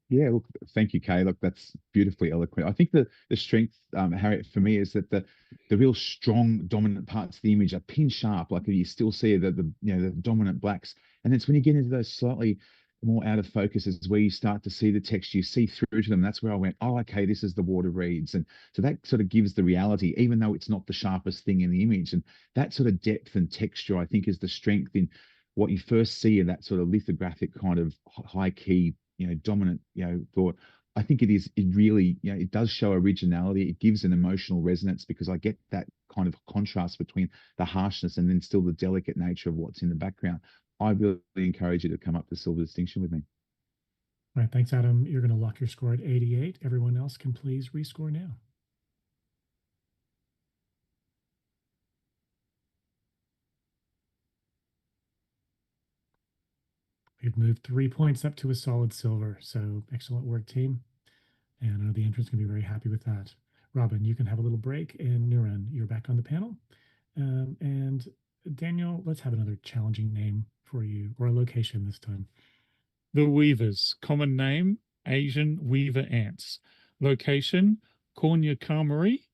Yeah, look, thank you, Kay. Look, that's beautifully eloquent. I think the strength, Harriet, for me is that the real strong dominant parts of the image are pin sharp. Like you still see the dominant blacks, and it's when you get into those slightly more out of focus is where you start to see the text. You see through to them. That's where I went, oh, okay, this is the water reeds, and so that sort of gives the reality, even though it's not the sharpest thing in the image. And that sort of depth and texture, I think, is the strength in what you first see in that sort of lithographic kind of high key, dominant, thought. I think it really, it does show originality. It gives an emotional resonance because I get that kind of contrast between the harshness and then still the delicate nature of what's in the background. I really encourage you to come up to silver distinction with me. All right, thanks, Adam. You're going to lock your score at 88. Everyone else can please rescore now. We've moved 3 points up to a solid silver, so excellent work, team. And I know the entrant's going to be very happy with that. Robin, you can have a little break, and Nuran, you're back on the panel. And Daniel, let's have another challenging name for you, or a location this time. The Weavers, common name, Asian weaver ants. Location, Kanyakumari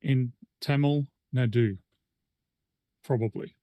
in Tamil Nadu, probably.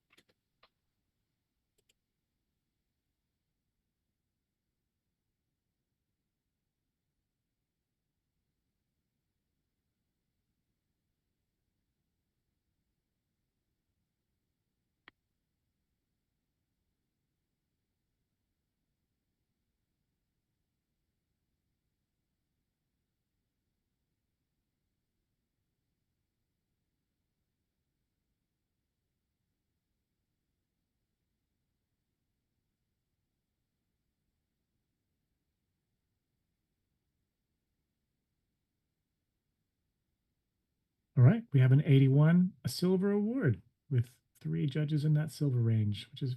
All right, we have an 81, a silver award with 3 judges in that silver range, which is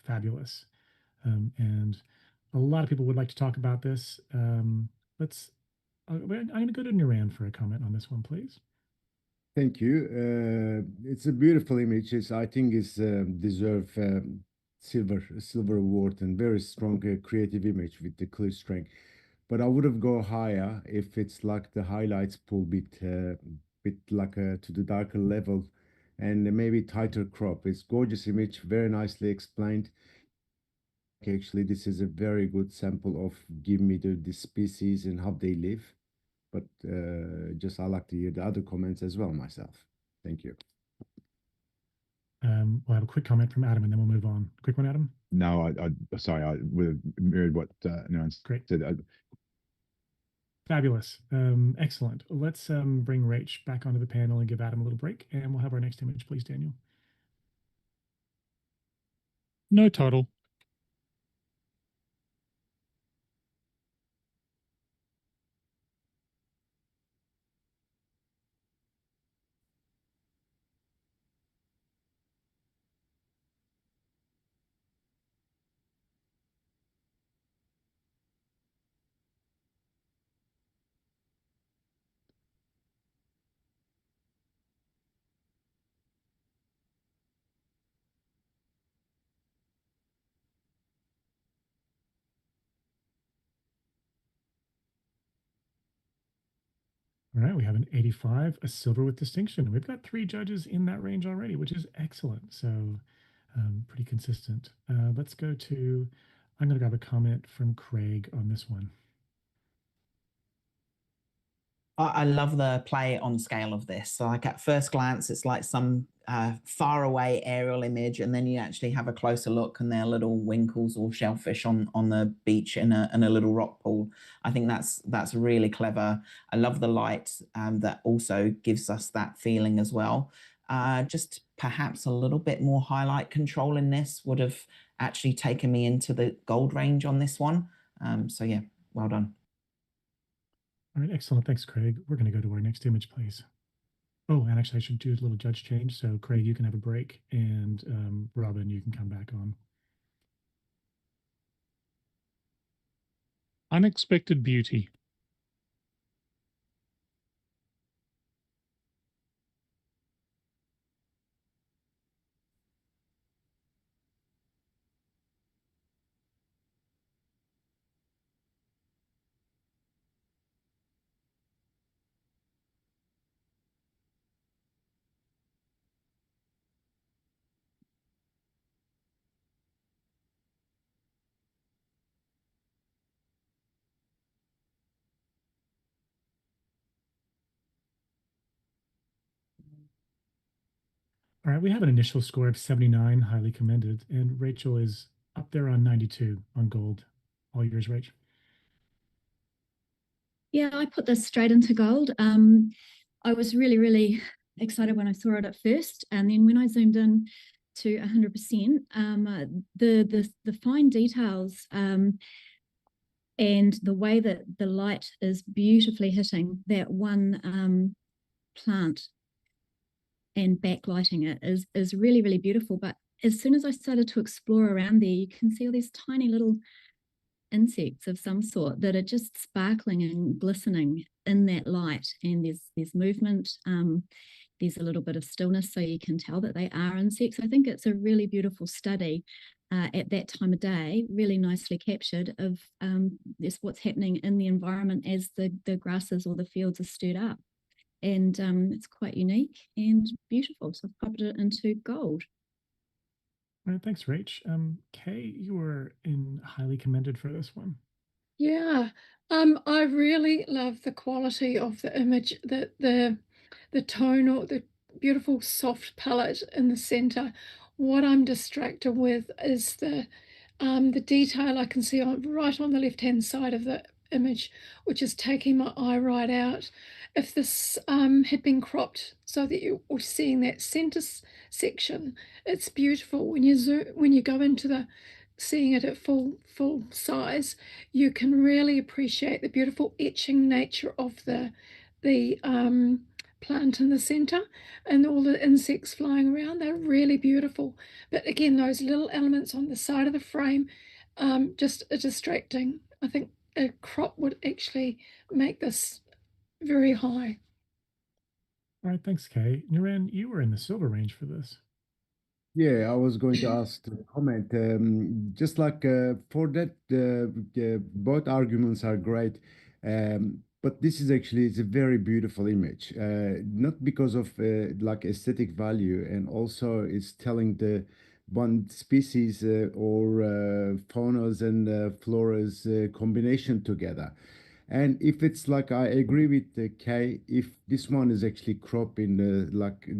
fabulous. And a lot of people would like to talk about this. I'm going to go to Nuran for a comment on this one, please. Thank you. It's a beautiful image. I think it's deserve silver award and very strong creative image with the clear strength. But I would have go higher if it's like the highlights pull bit like to the darker level and maybe tighter crop. It's gorgeous image, very nicely explained. Actually, this is a very good sample of give me the species and how they live. But just I like to hear the other comments as well myself. Thank you. We'll have a quick comment from Adam and then we'll move on. Quick one, Adam? No, sorry, I would have mirrored what Nuran said. Fabulous. Excellent. Let's bring Rach back onto the panel and give Adam a little break, and we'll have our next image, please, Daniel. No title. All right, we have an 85, a silver with distinction. We've got 3 judges in that range already, which is excellent. So pretty consistent. Let's go to, I'm going to grab a comment from Craig on this one. I love the play on scale of this. So like at first glance, it's like some far away aerial image, and then you actually have a closer look and there are little winkles or shellfish on the beach in a little rock pool. I think that's really clever. I love the light that also gives us that feeling as well. Just perhaps a little bit more highlight control in this would have actually taken me into the gold range on this one. So yeah, well done. All right, excellent. Thanks, Craig. We're going to go to our next image, please. Oh, and actually, I should do a little judge change. So, Craig, you can have a break, and Robin, you can come back on. Unexpected beauty. All right, we have an initial score of 79, highly commended, and Rachel is up there on 92 on gold. All yours, Rach. Yeah, I put this straight into gold. I was really, really excited when I saw it at first, and then when I zoomed in to 100%, the fine details and the way that the light is beautifully hitting that one plant and backlighting it is really, really beautiful. But as soon as I started to explore around there, you can see all these tiny little insects of some sort that are just sparkling and glistening in that light, and there's movement, there's a little bit of stillness, so you can tell that they are insects. I think it's a really beautiful study at that time of day, really nicely captured of this what's happening in the environment as the grasses or the fields are stirred up, and it's quite unique and beautiful, so I've popped it into gold. All right, thanks, Rach. Kay, you were in highly commended for this one. Yeah, I really love the quality of the image, the tone or the beautiful soft palette in the center. What I'm distracted with is the detail I can see right on the left-hand side of the image, which is taking my eye right out. If this had been cropped so that you were seeing that center section, it's beautiful. When you go into the seeing it at full size, you can really appreciate the beautiful etching nature of the plant in the center and all the insects flying around. They're really beautiful. But again, those little elements on the side of the frame just are distracting. I think a crop would actually make this very high. All right, thanks, Kay. Nuran, you were in the silver range for this. Yeah, I was going to ask to comment. Just like for that, both arguments are great, but this is actually it's a very beautiful image. Not because of like aesthetic value, and also it's telling the one species or faunas and floras combination together. And if it's like I agree with Kay, if this one is actually crop in like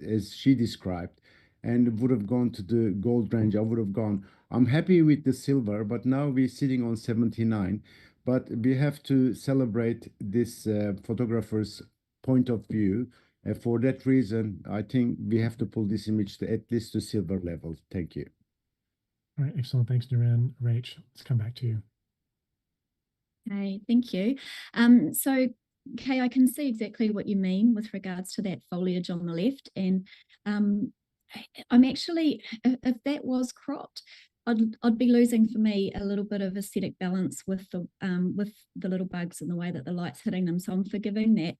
as she described and would have gone to the gold range, I would have gone. I'm happy with the silver, but now we're sitting on 79. But we have to celebrate this photographer's point of view. For that reason, I think we have to pull this image to at least to silver level. Thank you. All right, excellent. Thanks, Nuran. Rach, let's come back to you. Okay, thank you. So, Kay, I can see exactly what you mean with regards to that foliage on the left, and I'm actually, if that was cropped, I'd be losing for me a little bit of aesthetic balance with the little bugs and the way that the light's hitting them. So I'm forgiving that,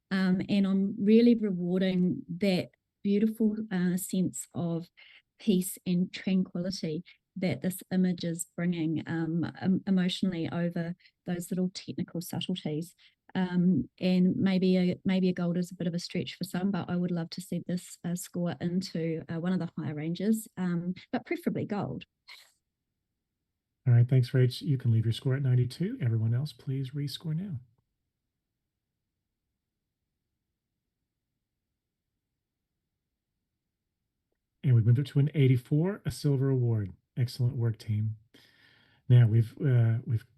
and I'm really rewarding that beautiful sense of peace and tranquility that this image is bringing emotionally over those little technical subtleties. And maybe a gold is a bit of a stretch for some, but I would love to see this score into one of the higher ranges, but preferably gold. All right, thanks, Rach. You can leave your score at 92. Everyone else, please rescore now. And we've moved up to an 84, a silver award. Excellent work, team. Now we've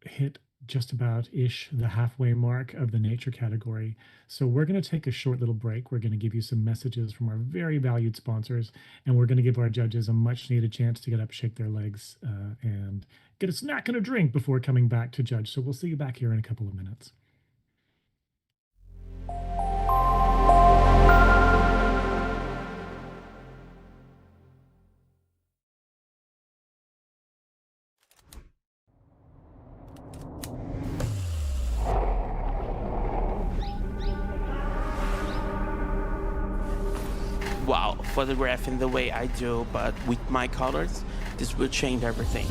hit just about the halfway mark of the nature category. So we're going to take a short little break. We're going to give you some messages from our very valued sponsors, and we're going to give our judges a much needed chance to get up, shake their legs, and get a snack and a drink before coming back to judge. So we'll see you back here in a couple of minutes. Wow, photographing the way I do, but with my colors, this will change everything.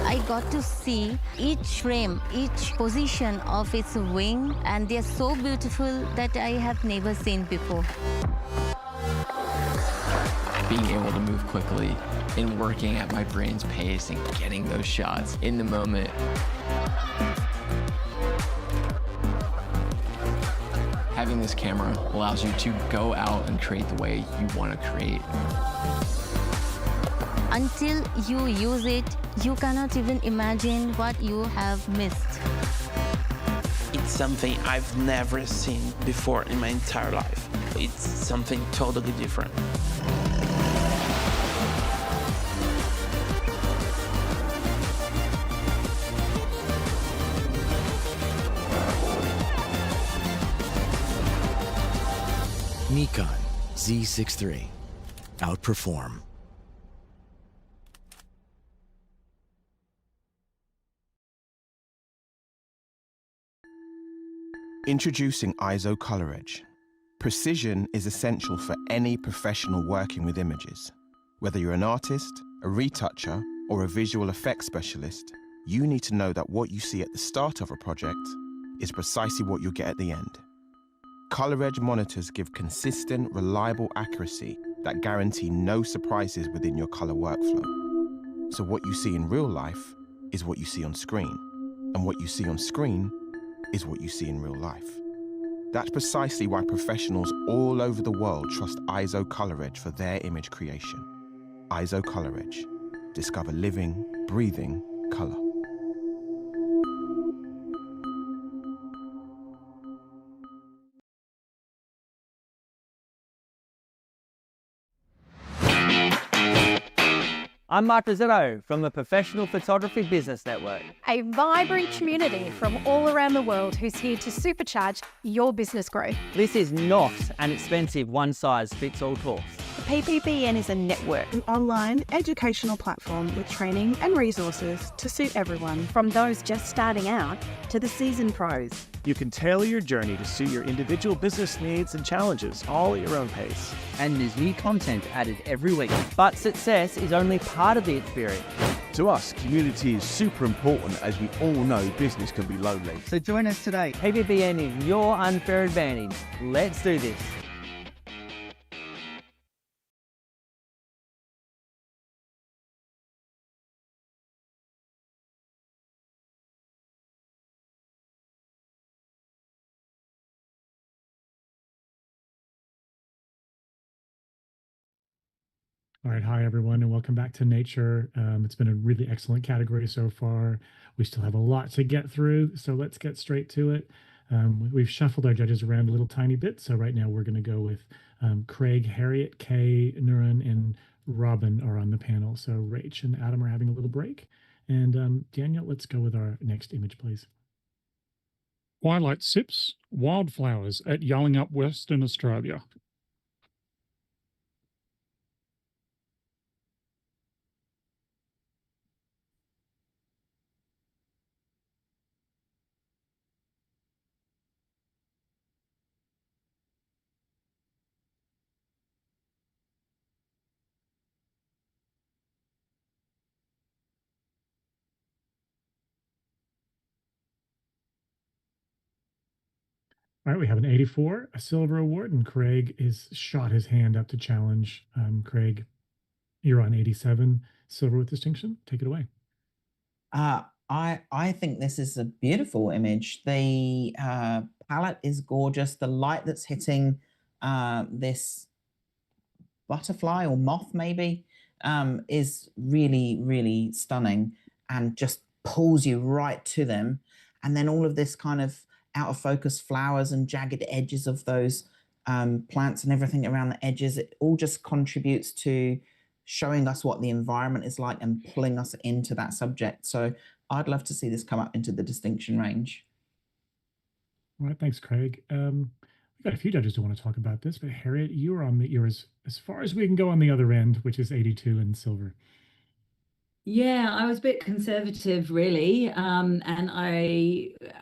I got to see each frame, each position of its wing, and they're so beautiful that I have never seen before. Being able to move quickly and working at my brain's pace and getting those shots in the moment. Having this camera allows you to go out and create the way you want to create. Until you use it, you cannot even imagine what you have missed. It's something I've never seen before in my entire life. It's something totally different. Nikon Z6 III. Outperform. Introducing ISO Color Edge. Precision is essential for any professional working with images. Whether you're an artist, a retoucher, or a visual effects specialist, you need to know that what you see at the start of a project is precisely what you'll get at the end. Color Edge monitors give consistent, reliable accuracy that guarantee no surprises within your color workflow. So what you see in real life is what you see on screen, and what you see on screen is what you see in real life. That's precisely why professionals all over the world trust ISO Color Edge for their image creation. ISO Color Edge. Discover living, breathing color. I'm Mark Rizzetto from the Professional Photography Business Network. A vibrant community from all around the world who's here to supercharge your business growth. This is not an expensive one-size-fits-all course. The PPBN is a network, an online educational platform with training and resources to suit everyone. From those just starting out to the seasoned pros. You can tailor your journey to suit your individual business needs and challenges, all at your own pace. And there's new content added every week. But success is only part of the experience. To us, community is super important, as we all know business can be lonely. So join us today. PPBN is your unfair advantage. Let's do this. All right, hi everyone, and welcome back to Nature. It's been a really excellent category so far. We still have a lot to get through, so let's get straight to it. We've shuffled our judges around a little tiny bit, so right now we're going to go with Craig, Harriet, Kay, Nuran, and Robin are on the panel. So Rach and Adam are having a little break. And Daniel, let's go with our next image, please. Twilight Sips, Wildflowers at Yallingup, Western Australia. All right, we have an 84, a silver award, and Craig is shot his hand up to challenge. Craig, you're on 87, silver with distinction. Take it away. I think this is a beautiful image. The palette is gorgeous. The light that's hitting this butterfly or moth maybe is really, really stunning and just pulls you right to them. And then all of this kind of out of focus flowers and jagged edges of those plants and everything around the edges, it all just contributes to showing us what the environment is like and pulling us into that subject. So I'd love to see this come up into the distinction range. All right, thanks, Craig. We've got a few judges who want to talk about this, but Harriet, you're as far as we can go on the other end, which is 82 and silver. Yeah, I was a bit conservative, really. And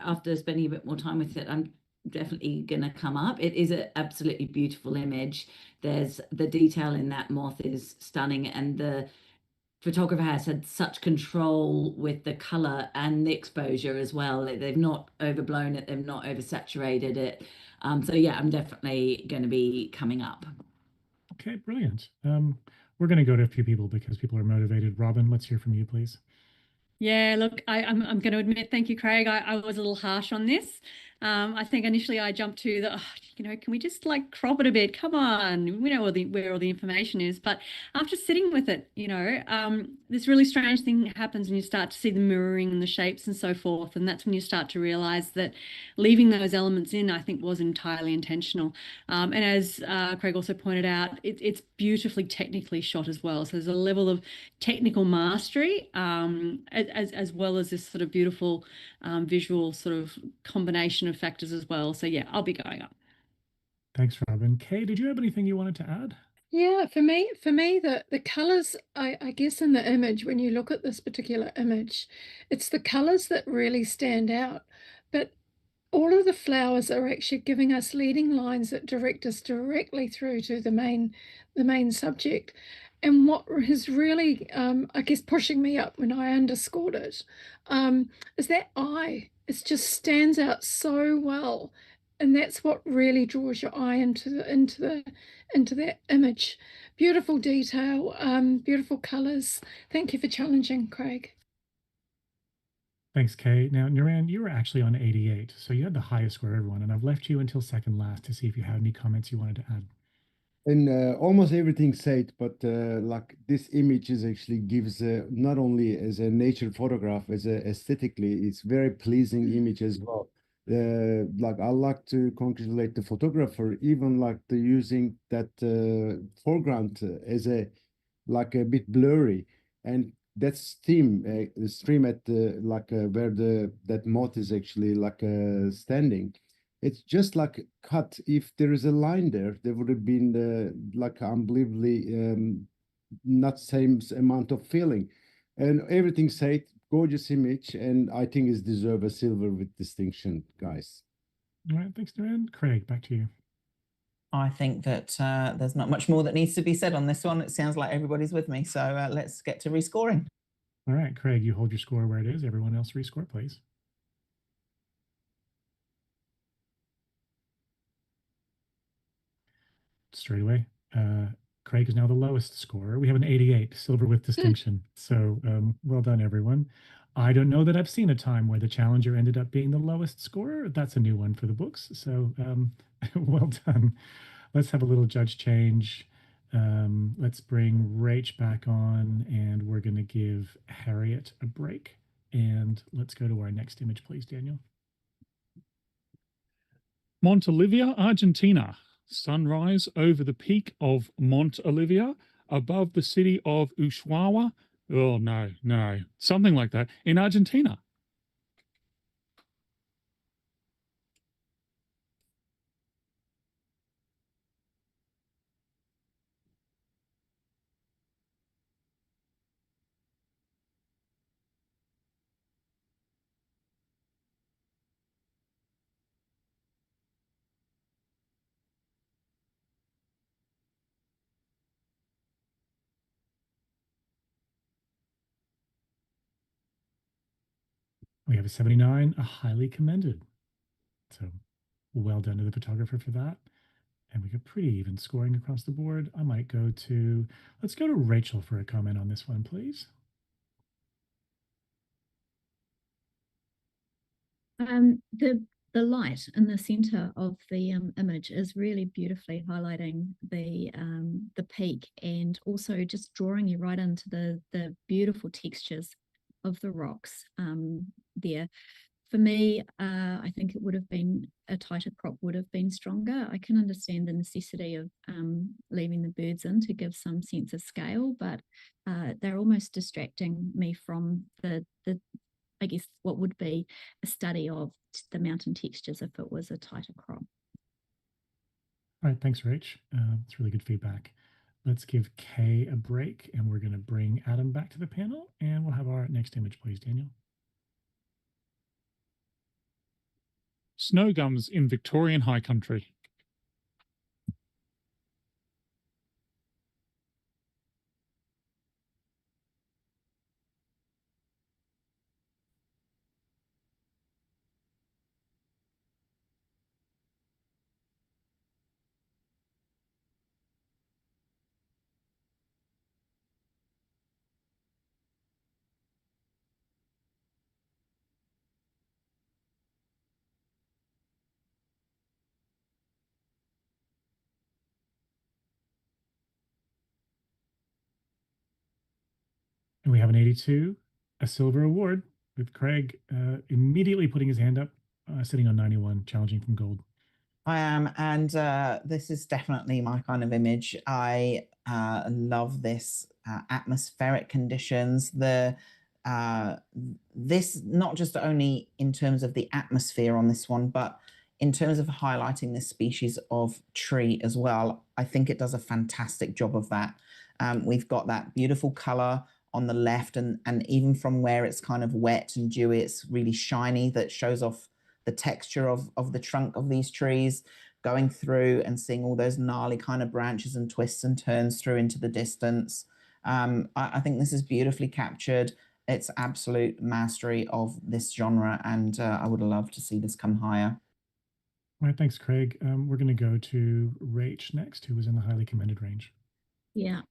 after spending a bit more time with it, I'm definitely going to come up. It is an absolutely beautiful image. There's the detail in that moth is stunning, and the photographer has had such control with the color and the exposure as well. They've not overblown it, they've not oversaturated it. So yeah, I'm definitely going to be coming up. Okay, brilliant. We're going to go to a few people because people are motivated. Robin, let's hear from you, please. Yeah, look, I'm going to admit, thank you, Craig. I was a little harsh on this. I think initially I jumped to the, can we just like crop it a bit? Come on, we know where all the information is. But after sitting with it, this really strange thing happens and you start to see the mirroring and the shapes and so forth. And that's when you start to realize that leaving those elements in, I think, was entirely intentional. And as Craig also pointed out, it's beautifully technically shot as well. So there's a level of technical mastery as well as this sort of beautiful visual sort of combination of factors as well. So yeah, I'll be going up. Thanks, Robin. Kay, did you have anything you wanted to add? Yeah, for me, the colors, I guess in the image, when you look at this particular image, it's the colors that really stand out. But all of the flowers are actually giving us leading lines that direct us directly through to the main subject. And what is really, I guess, pushing me up when I underscored it, is that eye. It just stands out so well, and that's what really draws your eye into that image. Beautiful detail, beautiful colours. Thank you for challenging, Craig. Thanks, Kay. Now, Naran, you were actually on 88, so you had the highest score of everyone, and I've left you until second last to see if you had any comments you wanted to add. And almost everything said, but like this image is actually gives not only as a nature photograph, as a aesthetically, it's very pleasing image as well. Like I like to congratulate the photographer, even like the using that foreground as a like a bit blurry, and that stream at the like where that moth is actually like standing. It's just like cut. If there is a line there, there would have been like unbelievably not same amount of feeling, and everything said gorgeous image, and I think it deserve a silver with distinction, guys. All right, thanks, Naran. Craig, back to you. I think that there's not much more that needs to be said on this one. It sounds like everybody's with me, so let's get to rescoring. All right, Craig, you hold your score where it is. Everyone else rescore, please. Straight away. Craig is now the lowest scorer. We have an 88, silver with distinction. So well done, everyone. I don't know that I've seen a time where the challenger ended up being the lowest scorer. That's a new one for the books. So well done. Let's have a little judge change. Let's bring Rach back on, and we're going to give Harriet a break. And let's go to our next image, please, Daniel. Monte Olivia, Argentina. Sunrise over the peak of Monte Olivia, above the city of Ushuaia. Oh, no. Something like that in Argentina. We have a 79, a highly commended. So well done to the photographer for that. And we got pretty even scoring across the board. Let's go to Rachel for a comment on this one, please. The light in the center of the image is really beautifully highlighting the peak, and also just drawing you right into the beautiful textures of the rocks there. For me, I think it would have been a tighter crop would have been stronger. I can understand the necessity of leaving the birds in to give some sense of scale, but they're almost distracting me from the I guess what would be a study of the mountain textures if it was a tighter crop. All right, thanks, Rach. That's really good feedback. Let's give Kay a break, and we're going to bring Adam back to the panel, and we'll have our next image, please, Daniel. Snow gums in Victorian high country. And we have an 82, a silver award, with Craig immediately putting his hand up, sitting on 91, challenging from gold. I am, and this is definitely my kind of image. I love this atmospheric conditions. This not just only in terms of the atmosphere on this one, but in terms of highlighting this species of tree as well. I think it does a fantastic job of that. We've got that beautiful color on the left, and even from where it's kind of wet and dewy, it's really shiny. That shows off the texture of the trunk of these trees, going through and seeing all those gnarly kind of branches and twists and turns through into the distance. I think this is beautifully captured. It's absolute mastery of this genre, and I would love to see this come higher. All right, thanks, Craig. We're going to go to Rach next, who was in the highly commended range. Yeah.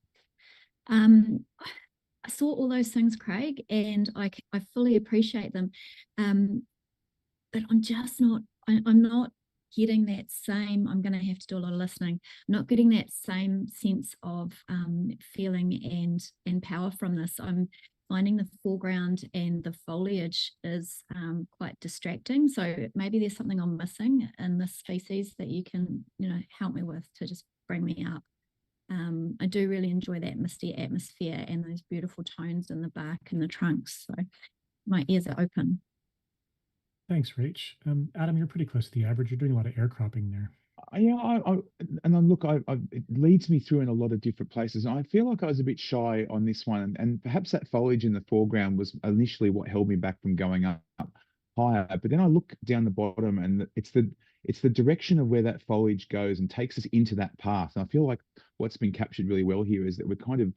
I saw all those things, Craig, and I fully appreciate them. But I'm just not, I'm not getting that same, I'm going to have to do a lot of listening, not getting that same sense of feeling and power from this. I'm finding the foreground and the foliage is quite distracting. So maybe there's something I'm missing in this species that you can, help me with to just bring me up. I do really enjoy that misty atmosphere and those beautiful tones in the bark and the trunks. So my ears are open. Thanks, Rach. Adam, you're pretty close to the average. You're doing a lot of air cropping there. Yeah, it leads me through in a lot of different places. And I feel like I was a bit shy on this one, and perhaps that foliage in the foreground was initially what held me back from going up higher. But then I look down the bottom, and it's the direction of where that foliage goes and takes us into that path. And I feel like what's been captured really well here is that we're kind of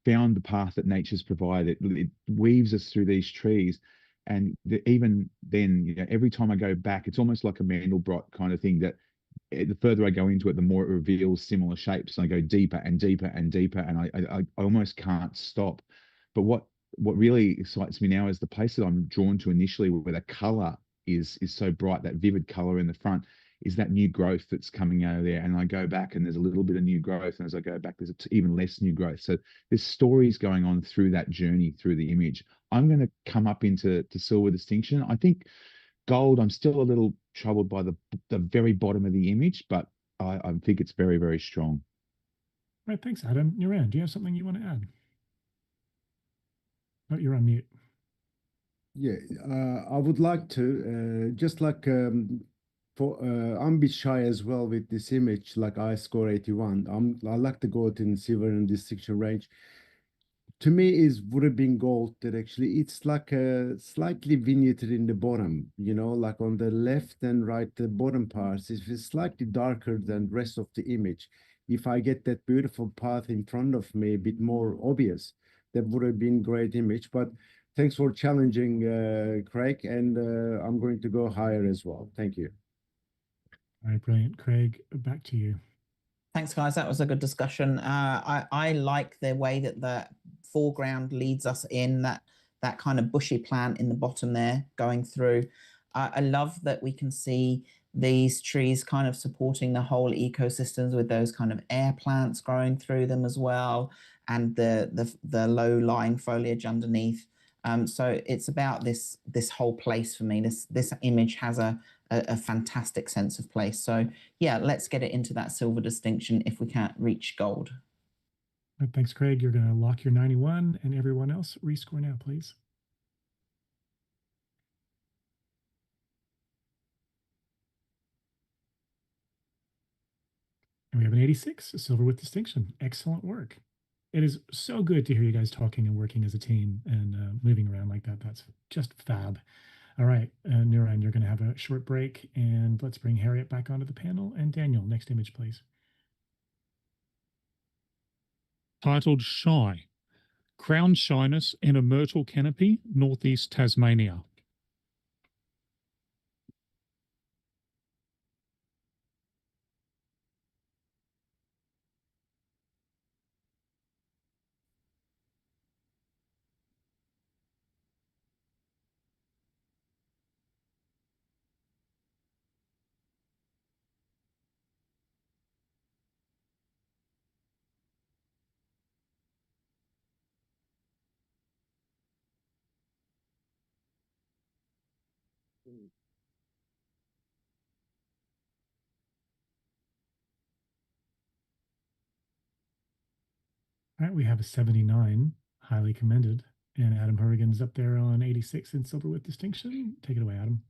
found the path that nature's provided. It weaves us through these trees. And even then, every time I go back, it's almost like a Mandelbrot kind of thing, that the further I go into it, the more it reveals similar shapes. And I go deeper and deeper and deeper, and I almost can't stop. But what really excites me now is the place that I'm drawn to initially, where the color is so bright, that vivid color in the front, is that new growth that's coming out of there. And I go back, and there's a little bit of new growth, and as I go back, there's even less new growth. So there's stories going on through that journey, through the image. I'm going to come up into silver distinction. I think gold, I'm still a little troubled by the very bottom of the image, but I think it's very, very strong. All right, thanks, Adam. Nuran, do you have something you want to add? Oh, you're on mute. Yeah, I would like to, just like I'm a bit shy as well with this image, like I score 81. I like the gold in silver and distinction range. To me, is would have been gold that actually it's like a slightly vignetted in the bottom, like on the left and right, the bottom parts is slightly darker than the rest of the image. If I get that beautiful path in front of me, a bit more obvious, that would have been great image. But thanks for challenging, Craig, and I'm going to go higher as well. Thank you. All right, brilliant. Craig, back to you. Thanks, guys. That was a good discussion. I like the way that the foreground leads us in, that kind of bushy plant in the bottom there going through. I love that we can see these trees kind of supporting the whole ecosystems with those kind of air plants growing through them as well, and the low-lying foliage underneath. So it's about this whole place for me. This image has a fantastic sense of place. So yeah, let's get it into that silver distinction if we can't reach gold. Thanks, Craig. You're going to lock your 91, and everyone else rescore now, please. And we have an 86, a silver with distinction. Excellent work. It is so good to hear you guys talking and working as a team and moving around like that. That's just fab. All right, Nuran, you're going to have a short break, and let's bring Harriet back onto the panel. And Daniel, next image, please. Titled Shy, Crown Shyness in a Myrtle Canopy, Northeast Tasmania. All right, we have a 79, highly commended. And Adam Hurrigan's up there on 86 in silver with distinction. Take it away, Adam.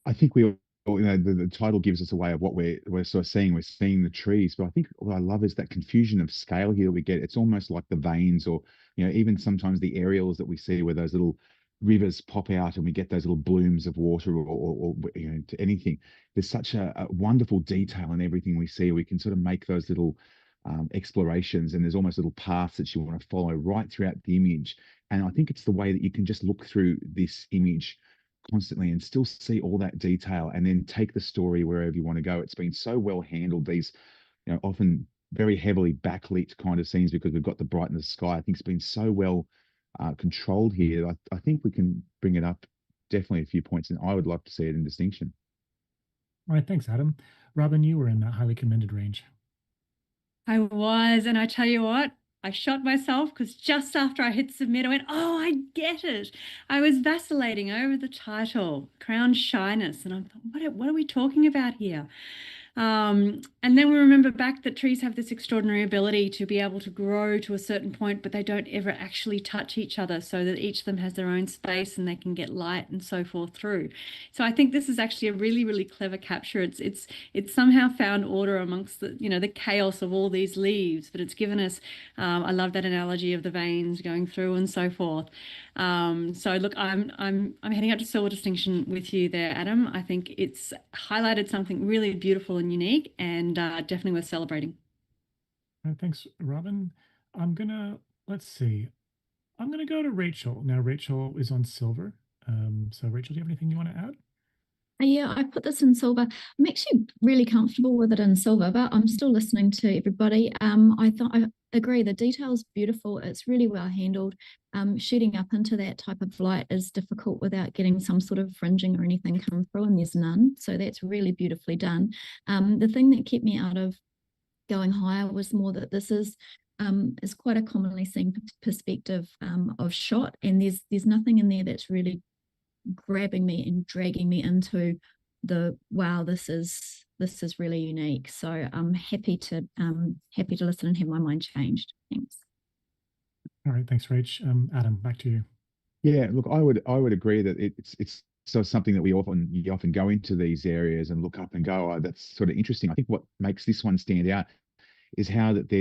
I think we all, the title gives us a way of what we're sort of seeing. We're seeing the trees, but I think what I love is that confusion of scale here that we get. It's almost like the veins, or even sometimes the aerials that we see where those little rivers pop out and we get those little blooms of water, or to anything. There's such a wonderful detail in everything we see. We can sort of make those little explorations, and there's almost little paths that you want to follow right throughout the image. And I think it's the way that you can just look through this image constantly and still see all that detail, and then take the story wherever you want to go. It's been so well handled, these often very heavily backlit kind of scenes, because we've got the brightness of the sky. I think it's been so well controlled here. I think we can bring it up definitely a few points, and I would like to see it in distinction. All right, thanks, Adam. Robin, you were in that highly commended range. I was, and I tell you what, I shot myself because just after I hit submit, I went, oh, I get it. I was vacillating over the title, Crown Shyness, and I thought, what are we talking about here? And then we remember back that trees have this extraordinary ability to be able to grow to a certain point, but they don't ever actually touch each other, so that each of them has their own space and they can get light and so forth through. So I think this is actually a really, really clever capture. It's somehow found order amongst the the chaos of all these leaves, but it's given us. I love that analogy of the veins going through and so forth. So look, I'm heading up to silver distinction with you there, Adam. I think it's highlighted something really beautiful and unique, and definitely worth celebrating. Thanks, Robin. Let's see. I'm gonna go to Rachel. Now, Rachel is on silver. So Rachel, do you have anything you want to add? Yeah, I put this in silver. I'm actually really comfortable with it in silver, but I'm still listening to everybody. I agree, the detail is beautiful. It's really well handled. Shooting up into that type of light is difficult without getting some sort of fringing or anything come through, and there's none. So that's really beautifully done. The thing that kept me out of going higher was more that this is quite a commonly seen perspective of shot, and there's nothing in there that's really grabbing me and dragging me into the wow, this is really unique. So I'm happy to listen and have my mind changed. Thanks. All right, thanks, Rach. Adam, back to you. Yeah, look, I would agree that it's so something that you often go into these areas and look up and go, oh, that's sort of interesting. I think what makes this one stand out is how that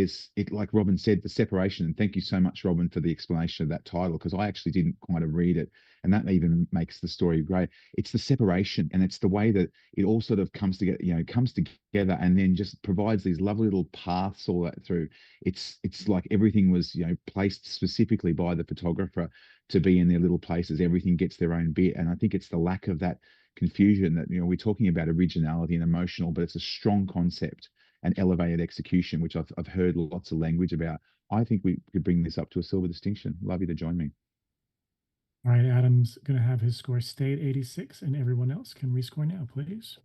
like Robin said, the separation. And thank you so much, Robin, for the explanation of that title, because I actually didn't quite read it. And that even makes the story great. It's the separation, and it's the way that it all sort of comes together, and then just provides these lovely little paths all that through. It's like everything was, placed specifically by the photographer to be in their little places. Everything gets their own bit. And I think it's the lack of that confusion that, we're talking about originality and emotional, but it's a strong concept and elevated execution, which I've heard lots of language about. I think we could bring this up to a silver distinction. Love you to join me. All right, Adam's going to have his score stay at 86, and everyone else can rescore now, please.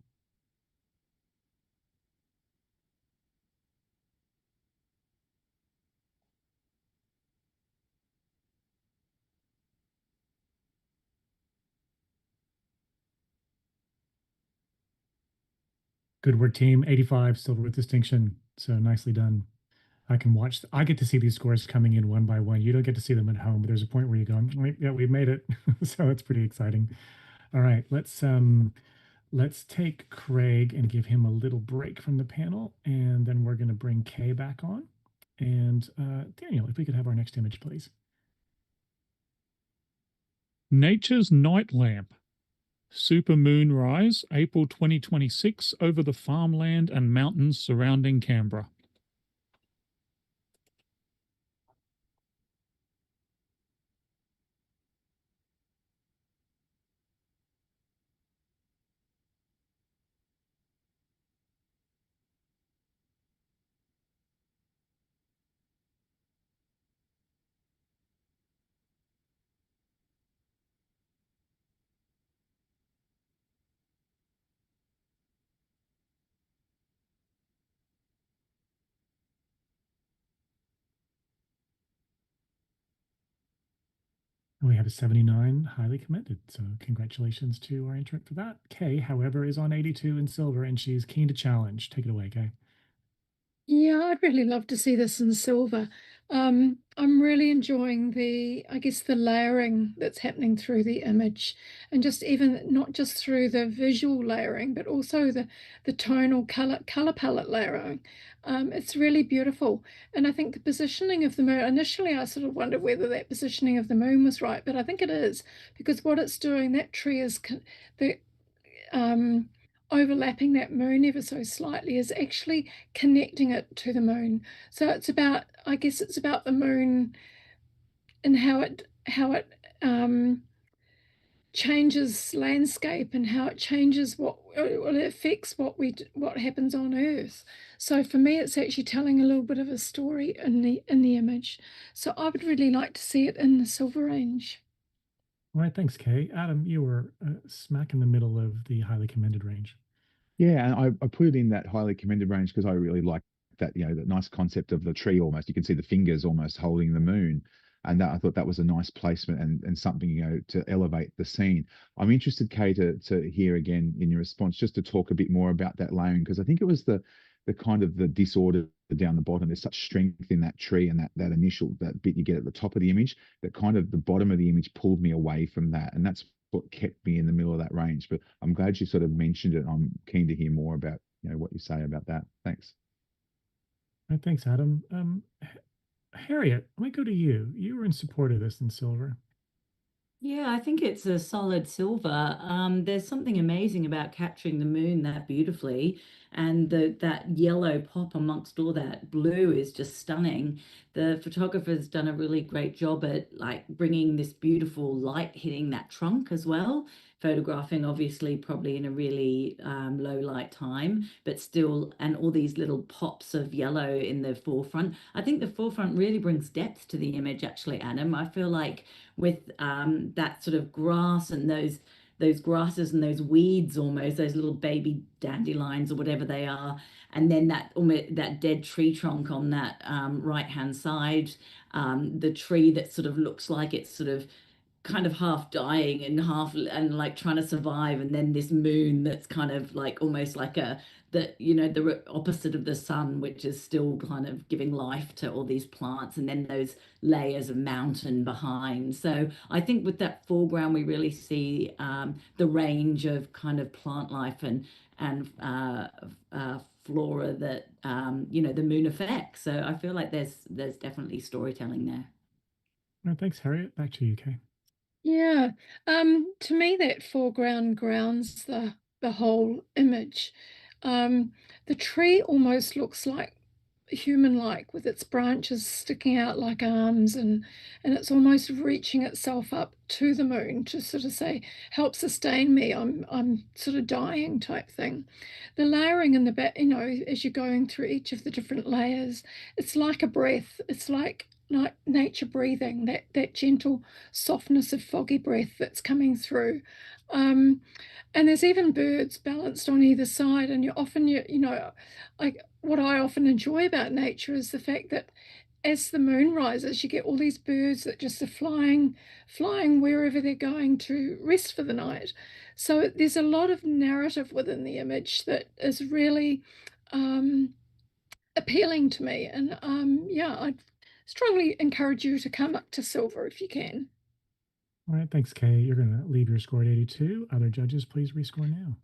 Good work, team. 85, silver with distinction. So nicely done. I get to see these scores coming in one by one. You don't get to see them at home, but there's a point where you go, "Wait, yeah, we've made it." So it's pretty exciting. All right, let's take Craig and give him a little break from the panel, and then we're going to bring Kay back on. And Daniel, if we could have our next image, please. Nature's Night Lamp. Super moonrise, April 2026, over the farmland and mountains surrounding Canberra. And we have a 79, highly commended. So congratulations to our intern for that. Kay, however, is on 82 in silver, and she's keen to challenge. Take it away, Kay. Yeah, I'd really love to see this in silver. I'm really enjoying I guess, the layering that's happening through the image, and just even not just through the visual layering, but also the tonal color palette layering. It's really beautiful, and I think the positioning of the moon. Initially, I sort of wondered whether that positioning of the moon was right, but I think it is, because what it's doing, that tree is the overlapping that moon ever so slightly, is actually connecting it to the moon. So I guess it's about the moon and how it changes landscape, and how it changes it affects what happens on Earth. So for me, it's actually telling a little bit of a story in the image. So I would really like to see it in the silver range. All right, thanks, Kay. Adam, you were smack in the middle of the highly commended range. Yeah, and I put it in that highly commended range because I really like that, that nice concept of the tree almost. You can see the fingers almost holding the moon. And I thought that was a nice placement and something, to elevate the scene. I'm interested, Kay, to hear again in your response, just to talk a bit more about that layering, because I think it was the kind of the disorder down the bottom. There's such strength in that tree, and that bit you get at the top of the image, that kind of the bottom of the image pulled me away from that. And that's what kept me in the middle of that range. But I'm glad you sort of mentioned it. I'm keen to hear more about what you say about that. Thanks. All right, thanks, Adam. Harriet, let me go to you. You were in support of this in silver. Yeah, I think it's a solid silver. There's something amazing about capturing the moon that beautifully, and that yellow pop amongst all that blue is just stunning. The photographer's done a really great job at like bringing this beautiful light hitting that trunk as well. Photographing obviously probably in a really low light time, but still, and all these little pops of yellow in the forefront. I think the forefront really brings depth to the image, actually, Adam. I feel like with that sort of grass and those grasses and those weeds, almost those little baby dandelions or whatever they are, and then that dead tree trunk on that right hand side, the tree that sort of looks like it's sort of kind of half dying and half and like trying to survive, and then this moon that's kind of like almost like the opposite of the sun, which is still kind of giving life to all these plants, and then those layers of mountain behind. So I think with that foreground we really see the range of kind of plant life and flora that the moon affects. So I feel like there's definitely storytelling there. All right, thanks, Harriet. Back to you, Kay. Yeah, to me that foreground grounds the whole image. The tree almost looks like human-like, with its branches sticking out like arms, and it's almost reaching itself up to the moon to sort of say, "Help sustain me. I'm sort of dying," type thing. The layering in the back, as you're going through each of the different layers, it's like a breath. It's like nature breathing, that gentle softness of foggy breath that's coming through. And there's even birds balanced on either side. And what I often enjoy about nature is the fact that as the moon rises, you get all these birds that just are flying wherever they're going to rest for the night. So there's a lot of narrative within the image that is really appealing to me. And yeah, I'd strongly encourage you to come up to silver if you can. All right, thanks, Kay. You're going to leave your score at 82. Other judges, please rescore now.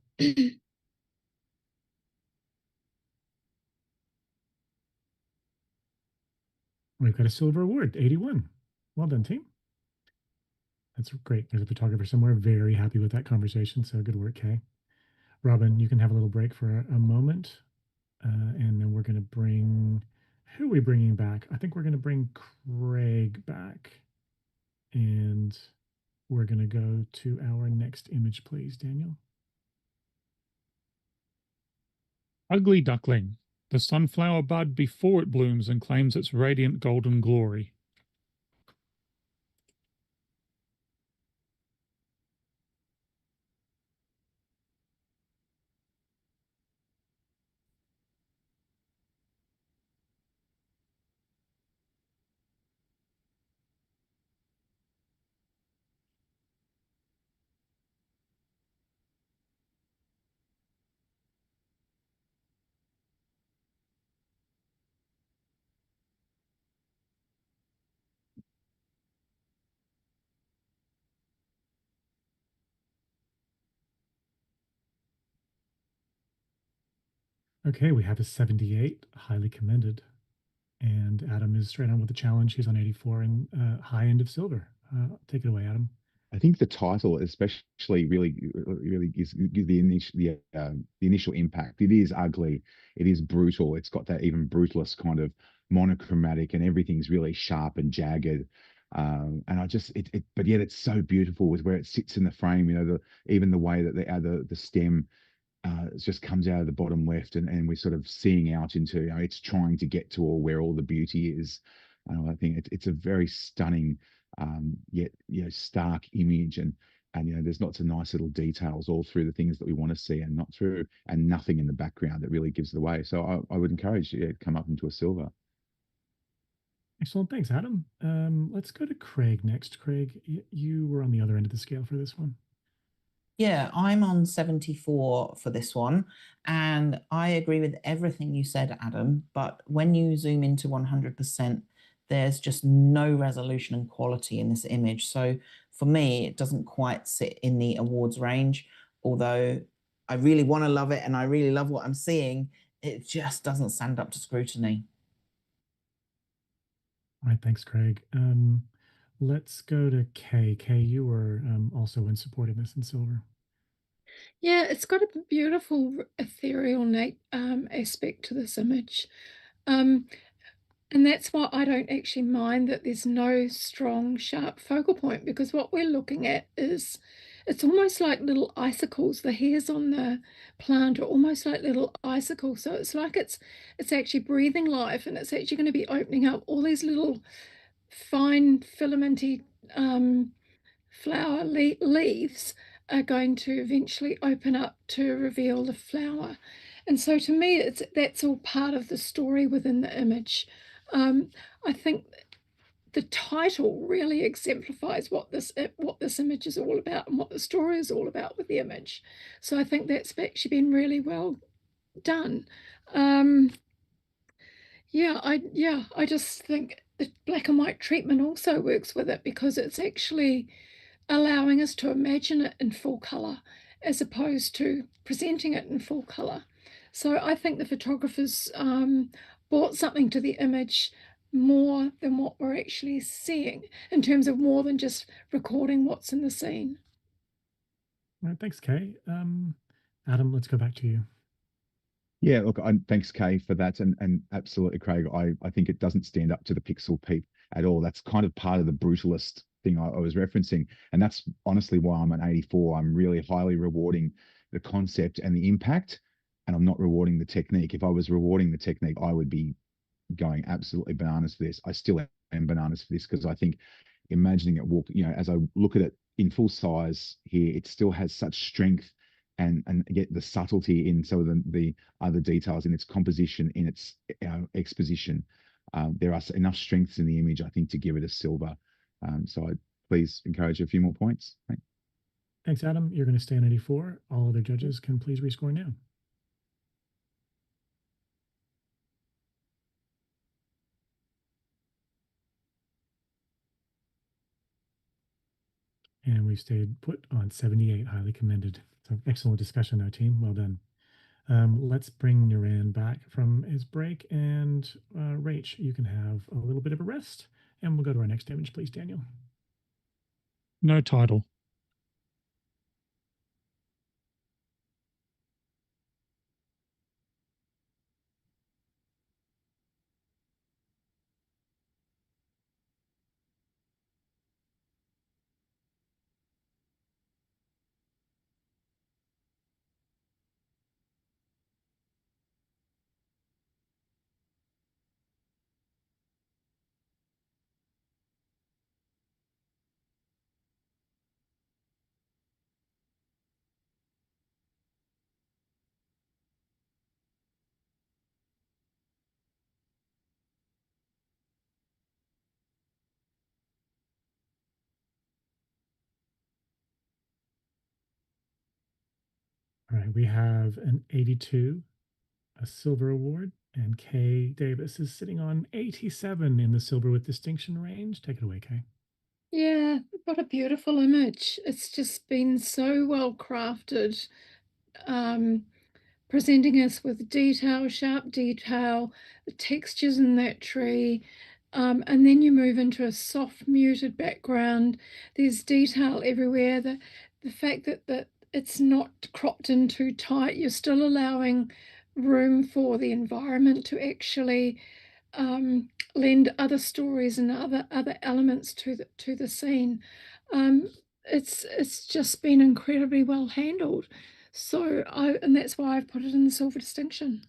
We've got a silver award, 81. Well done, team. That's great. There's a photographer somewhere very happy with that conversation, so good work, Kay. Robin, you can have a little break for a moment, and then we're going to bring, who are we bringing back? I think we're going to bring Craig back, and we're going to go to our next image, please, Daniel. Ugly duckling, the sunflower bud before it blooms and claims its radiant golden glory. Okay, we have a 78, highly commended. And Adam is straight on with the challenge. He's on 84 and high end of silver. Take it away, Adam. I think the title, especially, really gives the initial impact. It is ugly, it is brutal. It's got that even brutalist kind of monochromatic, and everything's really sharp and jagged. And but yet it's so beautiful with where it sits in the frame. Even the way that the stem it just comes out of the bottom left, and we're sort of seeing out into, it's trying to get to where all the beauty is. I think it's a very stunning, yet stark image, and there's lots of nice little details all through the things that we want to see, and nothing in the background that really gives it away. So I would encourage you to come up into a silver. Excellent, thanks, Adam. Let's go to Craig next. Craig, you were on the other end of the scale for this one. Yeah, I'm on 74 for this one, and I agree with everything you said, Adam, but when you zoom into 100%, there's just no resolution and quality in this image. So for me, it doesn't quite sit in the awards range, although I really want to love it and I really love what I'm seeing. It just doesn't stand up to scrutiny. All right, thanks, Craig. Let's go to Kay. Kay, you were also in support of this in silver. Yeah, it's got a beautiful ethereal aspect to this image. And that's why I don't actually mind that there's no strong, sharp focal point, because what we're looking at is, it's almost like little icicles. The hairs on the plant are almost like little icicles. So it's like it's actually breathing life, and it's actually going to be opening up all these little fine filamenty flower leaves are going to eventually open up to reveal the flower. And so to me, that's all part of the story within the image. I think the title really exemplifies what this image is all about and what the story is all about with the image. So I think that's actually been really well done. I just think the black and white treatment also works with it, because it's actually allowing us to imagine it in full color as opposed to presenting it in full color. So I think the photographers brought something to the image more than what we're actually seeing, in terms of more than just recording what's in the scene. All right, thanks, Kay. Adam, let's go back to you. Yeah, look, thanks, Kay, for that. And absolutely, Craig, I think it doesn't stand up to the pixel peep at all. That's kind of part of the brutalist thing I was referencing. And that's honestly why I'm at 84. I'm really highly rewarding the concept and the impact, and I'm not rewarding the technique. If I was rewarding the technique, I would be going absolutely bananas for this. I still bananas for this, because I think imagining it walk, as I look at it in full size here, it still has such strength and get the subtlety in some of the other details in its composition, in its exposition. There are enough strengths in the image, I think, to give it a silver. So I'd please encourage a few more points. Thanks. Thanks, Adam. You're going to stay on 84. All other judges can please rescore now. And we've stayed put on 78, highly commended. So excellent discussion there, team. Well done. Let's bring Nuran back from his break. And Rach, you can have a little bit of a rest. And we'll go to our next image, please, Daniel. No title. All right, we have an 82, a silver award, and Kay Davis is sitting on 87 in the silver with distinction range. Take it away, Kay. Yeah, what a beautiful image. It's just been so well crafted, presenting us with detail, sharp detail, the textures in that tree. And then you move into a soft, muted background. There's detail everywhere. The fact that it's not cropped in too tight, you're still allowing room for the environment to actually lend other stories and other elements to the scene. It's just been incredibly well handled. So and that's why I've put it in the silver distinction.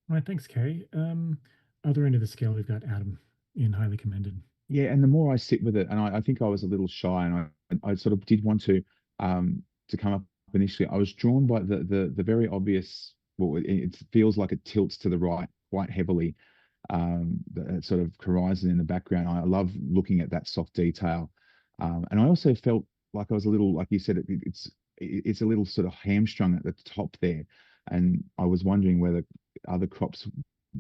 All right, thanks, Kay. Other end of the scale, we've got Adam in highly commended. Yeah, and the more I sit with it, and I think I was a little shy, and I sort of did want to come up initially. I was drawn by the very obvious. Well, it feels like it tilts to the right quite heavily. The sort of horizon in the background. I love looking at that soft detail, and I also felt like I was a little, like you said, it's a little sort of hamstrung at the top there, and I was wondering whether other crops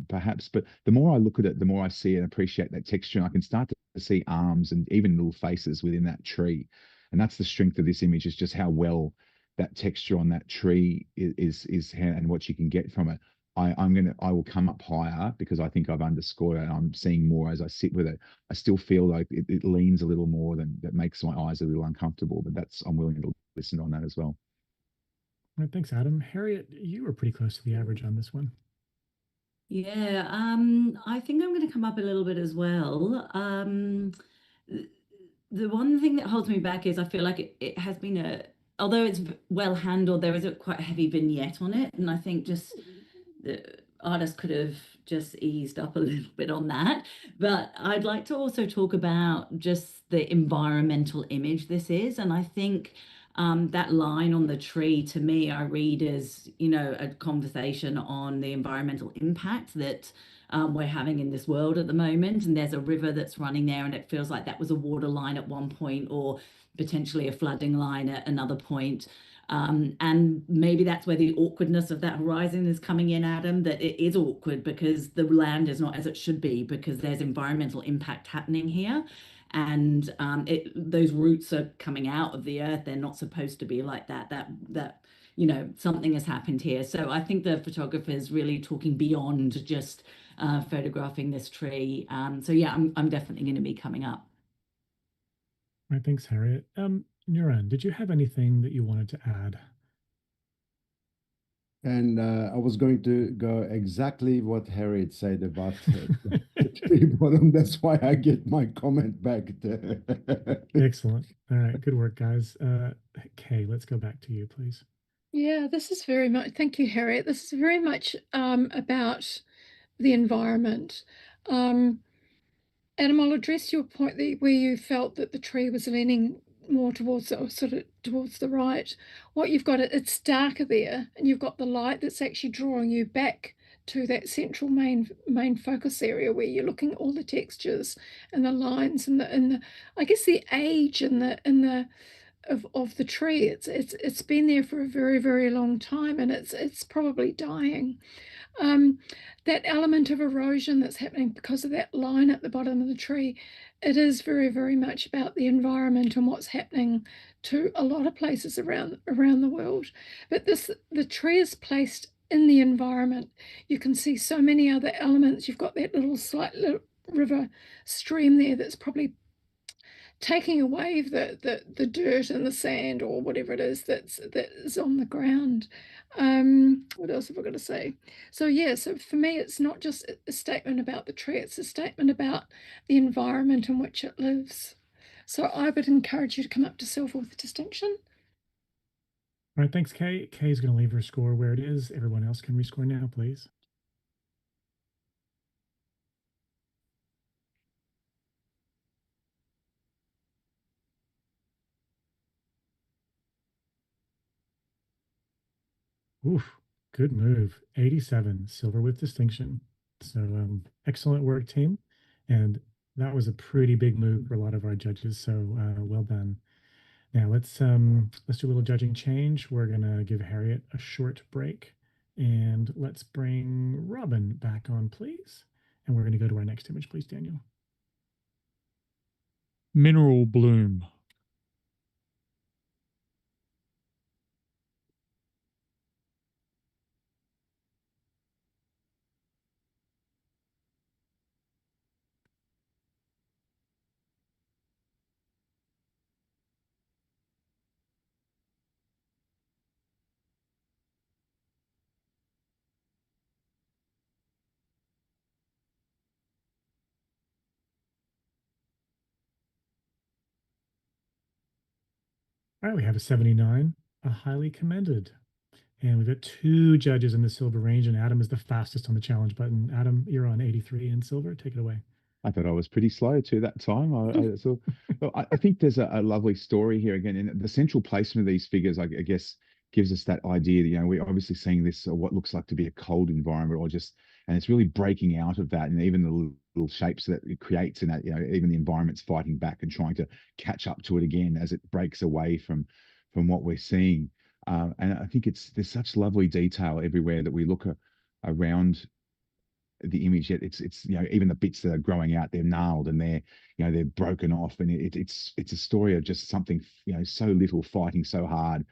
perhaps, but the more I look at it, the more I see and appreciate that texture, and I can start to see arms and even little faces within that tree. And that's the strength of this image, is just how well that texture on that tree is and what you can get from it. I will come up higher because I think I've underscored it and I'm seeing more as I sit with it. I still feel like it leans a little more than that, makes my eyes a little uncomfortable, but I'm willing to listen on that as well. All right, thanks, Adam. Harriet, you were pretty close to the average on this one. Yeah, I think I'm going to come up a little bit as well. The one thing that holds me back is I feel like it has been although it's well handled, there is a quite heavy vignette on it. And I think just the artist could have just eased up a little bit on that. But I'd like to also talk about just the environmental image this is. And I think that line on the tree, to me, I read as, a conversation on the environmental impact that we're having in this world at the moment. And there's a river that's running there, and it feels like that was a water line at one point, or potentially a flooding line at another point. And maybe that's where the awkwardness of that horizon is coming in, Adam, that it is awkward because the land is not as it should be, because there's environmental impact happening here. And those roots are coming out of the earth. They're not supposed to be like that. That something has happened here. So I think the photographer is really talking beyond just photographing this tree. So yeah, I'm definitely going to be coming up. All right, thanks, Harriet. Nuran, did you have anything that you wanted to add? And I was going to go exactly what Harriet said about the tree bottom. That's why I get my comment back there. Excellent. All right, good work, guys. Kay, let's go back to you, please. Yeah, this is very much, thank you, Harriet. This is very much about the environment. Adam, I'll address your point where you felt that the tree was leaning more towards towards the right. What you've got, it's darker there, and you've got the light that's actually drawing you back to that central main focus area where you're looking at all the textures and the lines and the I guess the age and the of the tree. It's been there for a very, very long time, and it's probably dying. That element of erosion that's happening because of that line at the bottom of the tree, it is very, very much about the environment and what's happening to a lot of places around the world. But the tree is placed in the environment. You can see so many other elements. You've got that little slight little river stream there that's probably taking away the dirt and the sand or whatever it is that is on the ground. What else have I got to say? So yeah, so for me, it's not just a statement about the tree, it's a statement about the environment in which it lives. So I would encourage you to come up to silver with distinction. All right, thanks, Kay. Kay's going to leave her score where it is. Everyone else can rescore now, please. Oof, good move. 87, silver with distinction. So excellent work, team. And that was a pretty big move for a lot of our judges. So well done. Now let's do a little judging change. We're gonna give Harriet a short break, and let's bring Robin back on, please. And we're gonna go to our next image, please, Daniel. Mineral bloom. All right, we have a 79, a highly commended. And we've got two judges in the silver range, and Adam is the fastest on the challenge button. Adam, you're on 83 in silver. Take it away. I thought I was pretty slow too that time. I think there's a lovely story here again, and the central placement of these figures, I guess, gives us that idea that we're obviously seeing this what looks like to be a cold environment, and it's really breaking out of that, and even the little shapes that it creates, and that even the environment's fighting back and trying to catch up to it again as it breaks away from what we're seeing. And I think there's such lovely detail everywhere that we look around the image. Yet it's even the bits that are growing out, they're gnarled and they're broken off, and it's a story of just something so little fighting so hard,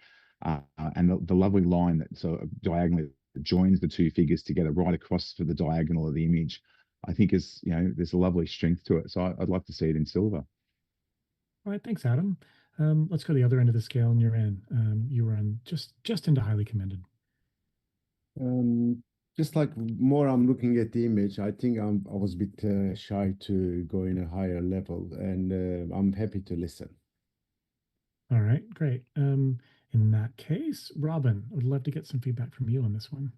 and the lovely line that sort of diagonally joins the two figures together right across for the diagonal of the image, I think is there's a lovely strength to it. So I'd like to see it in silver. All right, thanks, Adam. Let's go to the other end of the scale, and you're in. You were on just into highly commended. Just like more I'm looking at the image, I think I was a bit shy to go in a higher level, and I'm happy to listen. All right, great. In that case, Robin, I would love to get some feedback from you on this one.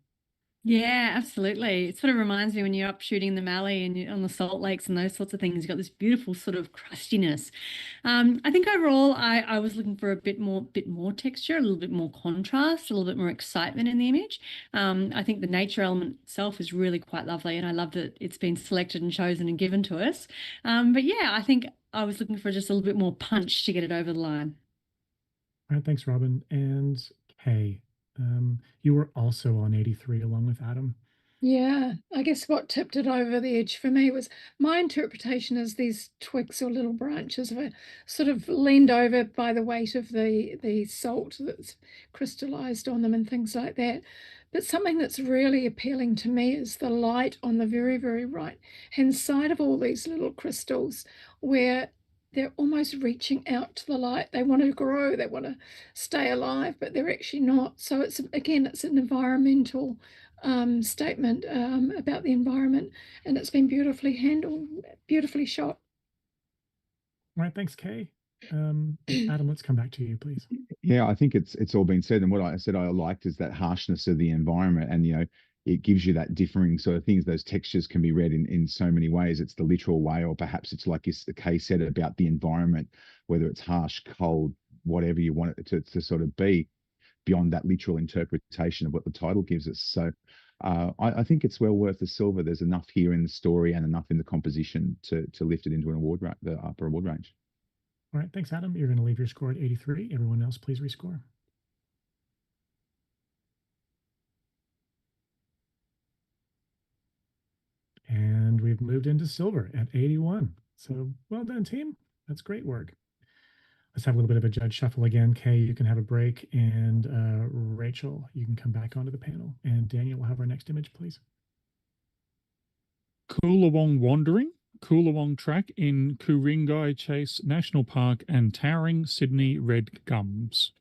Yeah, absolutely. It sort of reminds me when you're up shooting the mallee and you're on the salt lakes and those sorts of things. You've got this beautiful sort of crustiness. I think overall, I was looking for a bit more texture, a little bit more contrast, a little bit more excitement in the image. I think the nature element itself is really quite lovely, and I love that it's been selected and chosen and given to us. But yeah, I think I was looking for just a little bit more punch to get it over the line. All right, thanks, Robin. And Kay, you were also on 83 along with Adam. Yeah, I guess what tipped it over the edge for me was my interpretation is these twigs or little branches were sort of leaned over by the weight of the salt that's crystallized on them and things like that. But something that's really appealing to me is the light on the very, very right hand side of all these little crystals, where they're almost reaching out to the light. They want to grow, they want to stay alive, but they're actually not. So it's an environmental statement about the environment, and it's been beautifully handled, beautifully shot. All right, thanks, Kay. Adam, let's come back to you, please. Yeah, I think it's all been said, and what I said I liked is that harshness of the environment, and it gives you that differing sort of things. Those textures can be read in so many ways. It's the literal way, or perhaps it's like the case said about the environment, whether it's harsh, cold, whatever you want it to sort of be, beyond that literal interpretation of what the title gives us. So I think it's well worth the silver. There's enough here in the story and enough in the composition to lift it into an award, the upper award range. All right, thanks, Adam. You're going to leave your score at 83. Everyone else, please rescore. And we've moved into silver at 81. So well done, team. That's great work. Let's have a little bit of a judge shuffle again. Kay, you can have a break. And Rachel, you can come back onto the panel. And Daniel will have our next image, please. Coolawong Wandering, Coolawong Track in Ku-ring-gai Chase National Park and Towering Sydney Red Gums.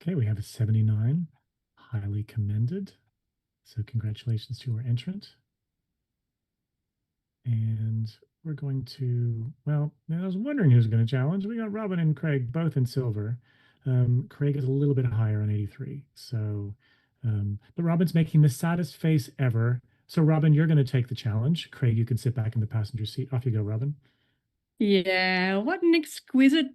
Okay, we have a 79, highly commended. So congratulations to our entrant. And we're going to, well, I was wondering who's going to challenge. We got Robin and Craig both in silver. Craig is a little bit higher on 83. So, but Robin's making the saddest face ever. So Robin, you're going to take the challenge. Craig, you can sit back in the passenger seat. Off you go, Robin. Yeah, what an exquisite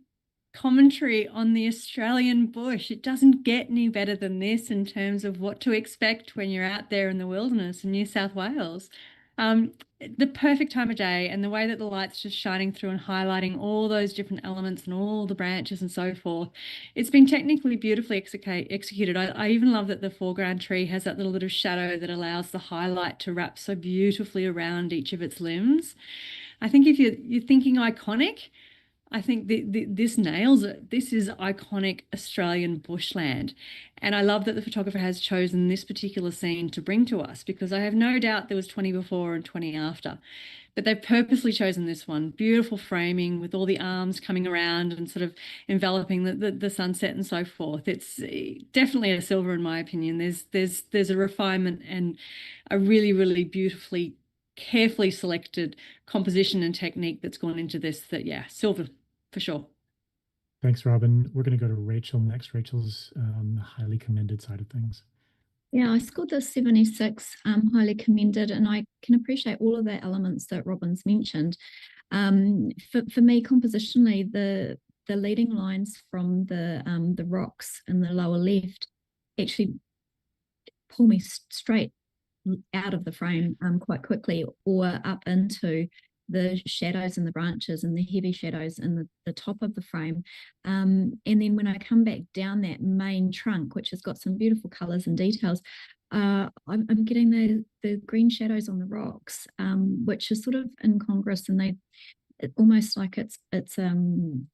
commentary on the Australian bush. It doesn't get any better than this in terms of what to expect when you're out there in the wilderness in New South Wales. The perfect time of day, and the way that the light's just shining through and highlighting all those different elements and all the branches and so forth. It's been technically beautifully executed. I even love that the foreground tree has that little bit of shadow that allows the highlight to wrap so beautifully around each of its limbs. I think if you're thinking iconic, I think this nails it. This is iconic Australian bushland. And I love that the photographer has chosen this particular scene to bring to us, because I have no doubt there was 20 before and 20 after. But they've purposely chosen this one. Beautiful framing with all the arms coming around and sort of enveloping the sunset and so forth. It's definitely a silver in my opinion. There's a refinement and a really, really beautifully, carefully selected composition and technique that's gone into this. That, yeah, silver for sure. Thanks, Robin. We're going to go to Rachel next. Rachel's the highly commended side of things. Yeah, I scored the 76, highly commended, and I can appreciate all of the elements that Robin's mentioned. For me, compositionally, the leading lines from the rocks in the lower left actually pull me straight out of the frame quite quickly, or up into the shadows and the branches and the heavy shadows in the top of the frame. And then when I come back down that main trunk, which has got some beautiful colors and details, I'm getting the green shadows on the rocks, which is sort of incongruous, and almost like it's an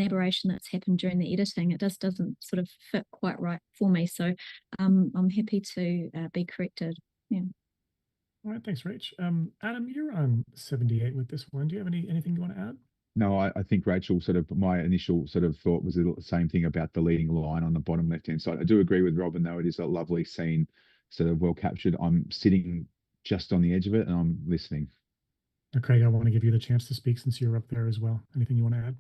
aberration that's happened during the editing. It just doesn't sort of fit quite right for me. So I'm happy to be corrected. Yeah. All right, thanks, Rach. Adam, you're on 78 with this one. Do you have anything you want to add? No, I think Rachel, sort of my initial sort of thought was the same thing about the leading line on the bottom left-hand side. I do agree with Robin, though. It is a lovely scene, sort of well captured. I'm sitting just on the edge of it and I'm listening. Craig, I want to give you the chance to speak since you're up there as well. Anything you want to add?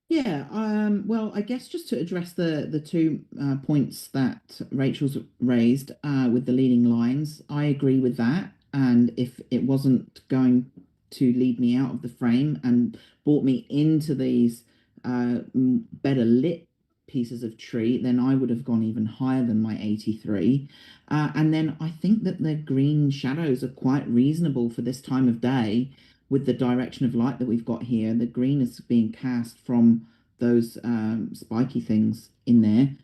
Yeah, well, I guess just to address the two points that Rachel's raised with the leading lines, I agree with that. And if it wasn't going to lead me out of the frame and brought me into these better lit pieces of tree, then I would have gone even higher than my 83. And then I think that the green shadows are quite reasonable for this time of day with the direction of light that we've got here. The green is being cast from those spiky things in there,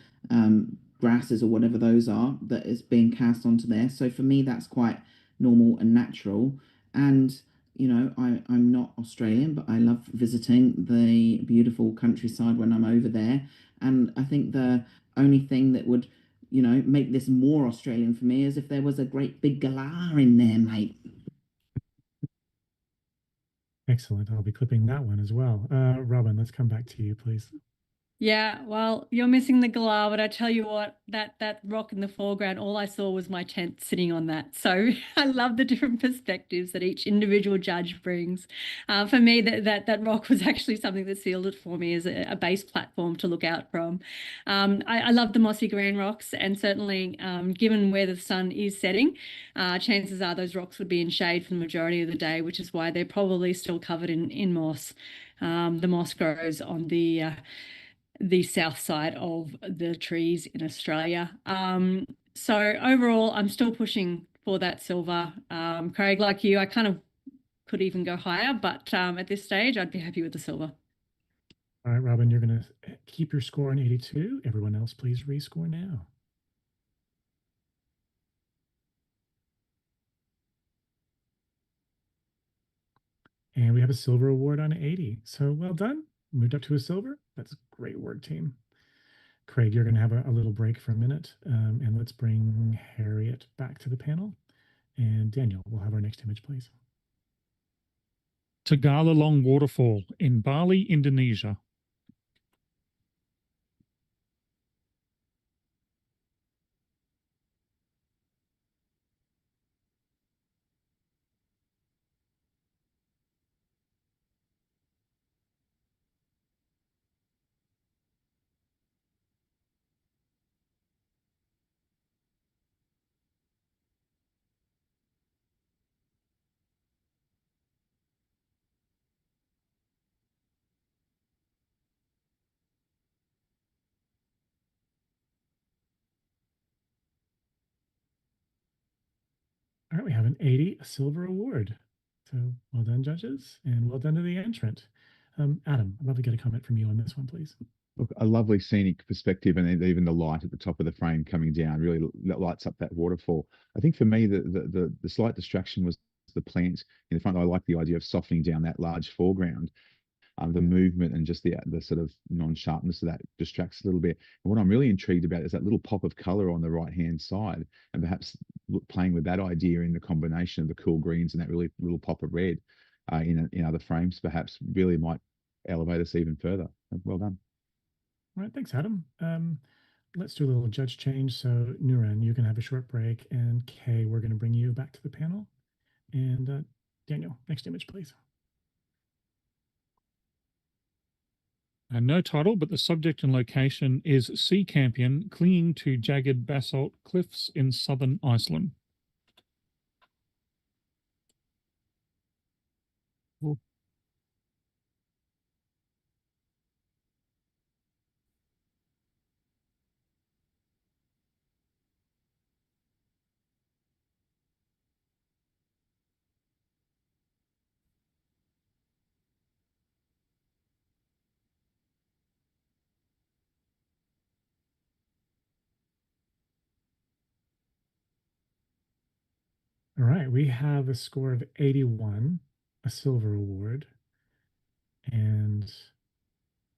grasses or whatever those are, that is being cast onto there. So for me, that's quite normal and natural. And you know, I'm not Australian, but I love visiting the beautiful countryside when I'm over there. And I think the only thing that would, you know, make this more Australian for me is if there was a great big galah in there, mate. Excellent. I'll be clipping that one as well. Robin, let's come back to you, please. Yeah, well, you're missing the galah, but I tell you what, that rock in the foreground, all I saw was my tent sitting on that. So I love the different perspectives that each individual judge brings. For me, that rock was actually something that sealed it for me as a base platform to look out from. I love the mossy green rocks, and certainly, given where the sun is setting, chances are those rocks would be in shade for the majority of the day, which is why they're probably still covered in moss. The moss grows on the south side of the trees in Australia. So overall, I'm still pushing for that silver. Craig, like you, I kind of could even go higher, but at this stage, I'd be happy with the silver. All right, Robin, you're going to keep your score on 82. Everyone else, please rescore now. And we have a silver award on 80. So well done. Moved up to a silver. That's great work, team. Craig, you're going to have a little break for a minute. And let's bring Harriet back to the panel. And Daniel, we'll have our next image, please. Tagala Long Waterfall in Bali, Indonesia. All right, we have an 80, a silver award. So well done, judges, and well done to the entrant. Adam, I'd love to get a comment from you on this one, please. Look, a lovely scenic perspective, and even the light at the top of the frame coming down really lights up that waterfall. I think for me, the slight distraction was the plant in the front. I like the idea of softening down that large foreground. The movement and just the sort of non-sharpness of that distracts a little bit. And what I'm really intrigued about is that little pop of color on the right-hand side, and perhaps playing with that idea in the combination of the cool greens and that really little pop of red in other frames, perhaps really might elevate us even further. Well done. All right, thanks, Adam. Let's do a little judge change. So Nuran, you can have a short break, and Kay, we're going to bring you back to the panel. And Daniel, next image, please. And no title, but the subject and location is sea campion clinging to jagged basalt cliffs in southern Iceland. Ooh. All right, we have a score of 81, a silver award. And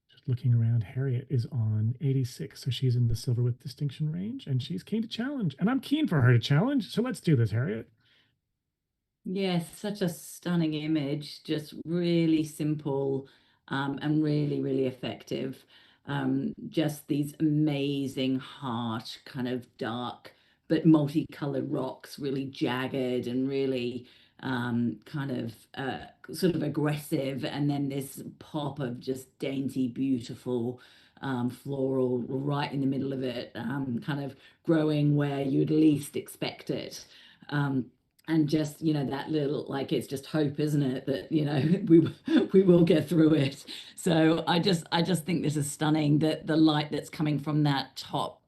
just looking around, Harriet is on 86. So she's in the silver with distinction range, and she's keen to challenge. And I'm keen for her to challenge. So let's do this, Harriet. Yes, such a stunning image, just really simple and really, really effective. Just these amazing, harsh, kind of dark, but multicolored rocks, really jagged and really kind of sort of aggressive. And then this pop of just dainty, beautiful floral right in the middle of it, kind of growing where you'd least expect it. And just, you know, that little, like, it's just hope, isn't it, that, you know, we will get through it. So I just think this is stunning, that the light that's coming from that top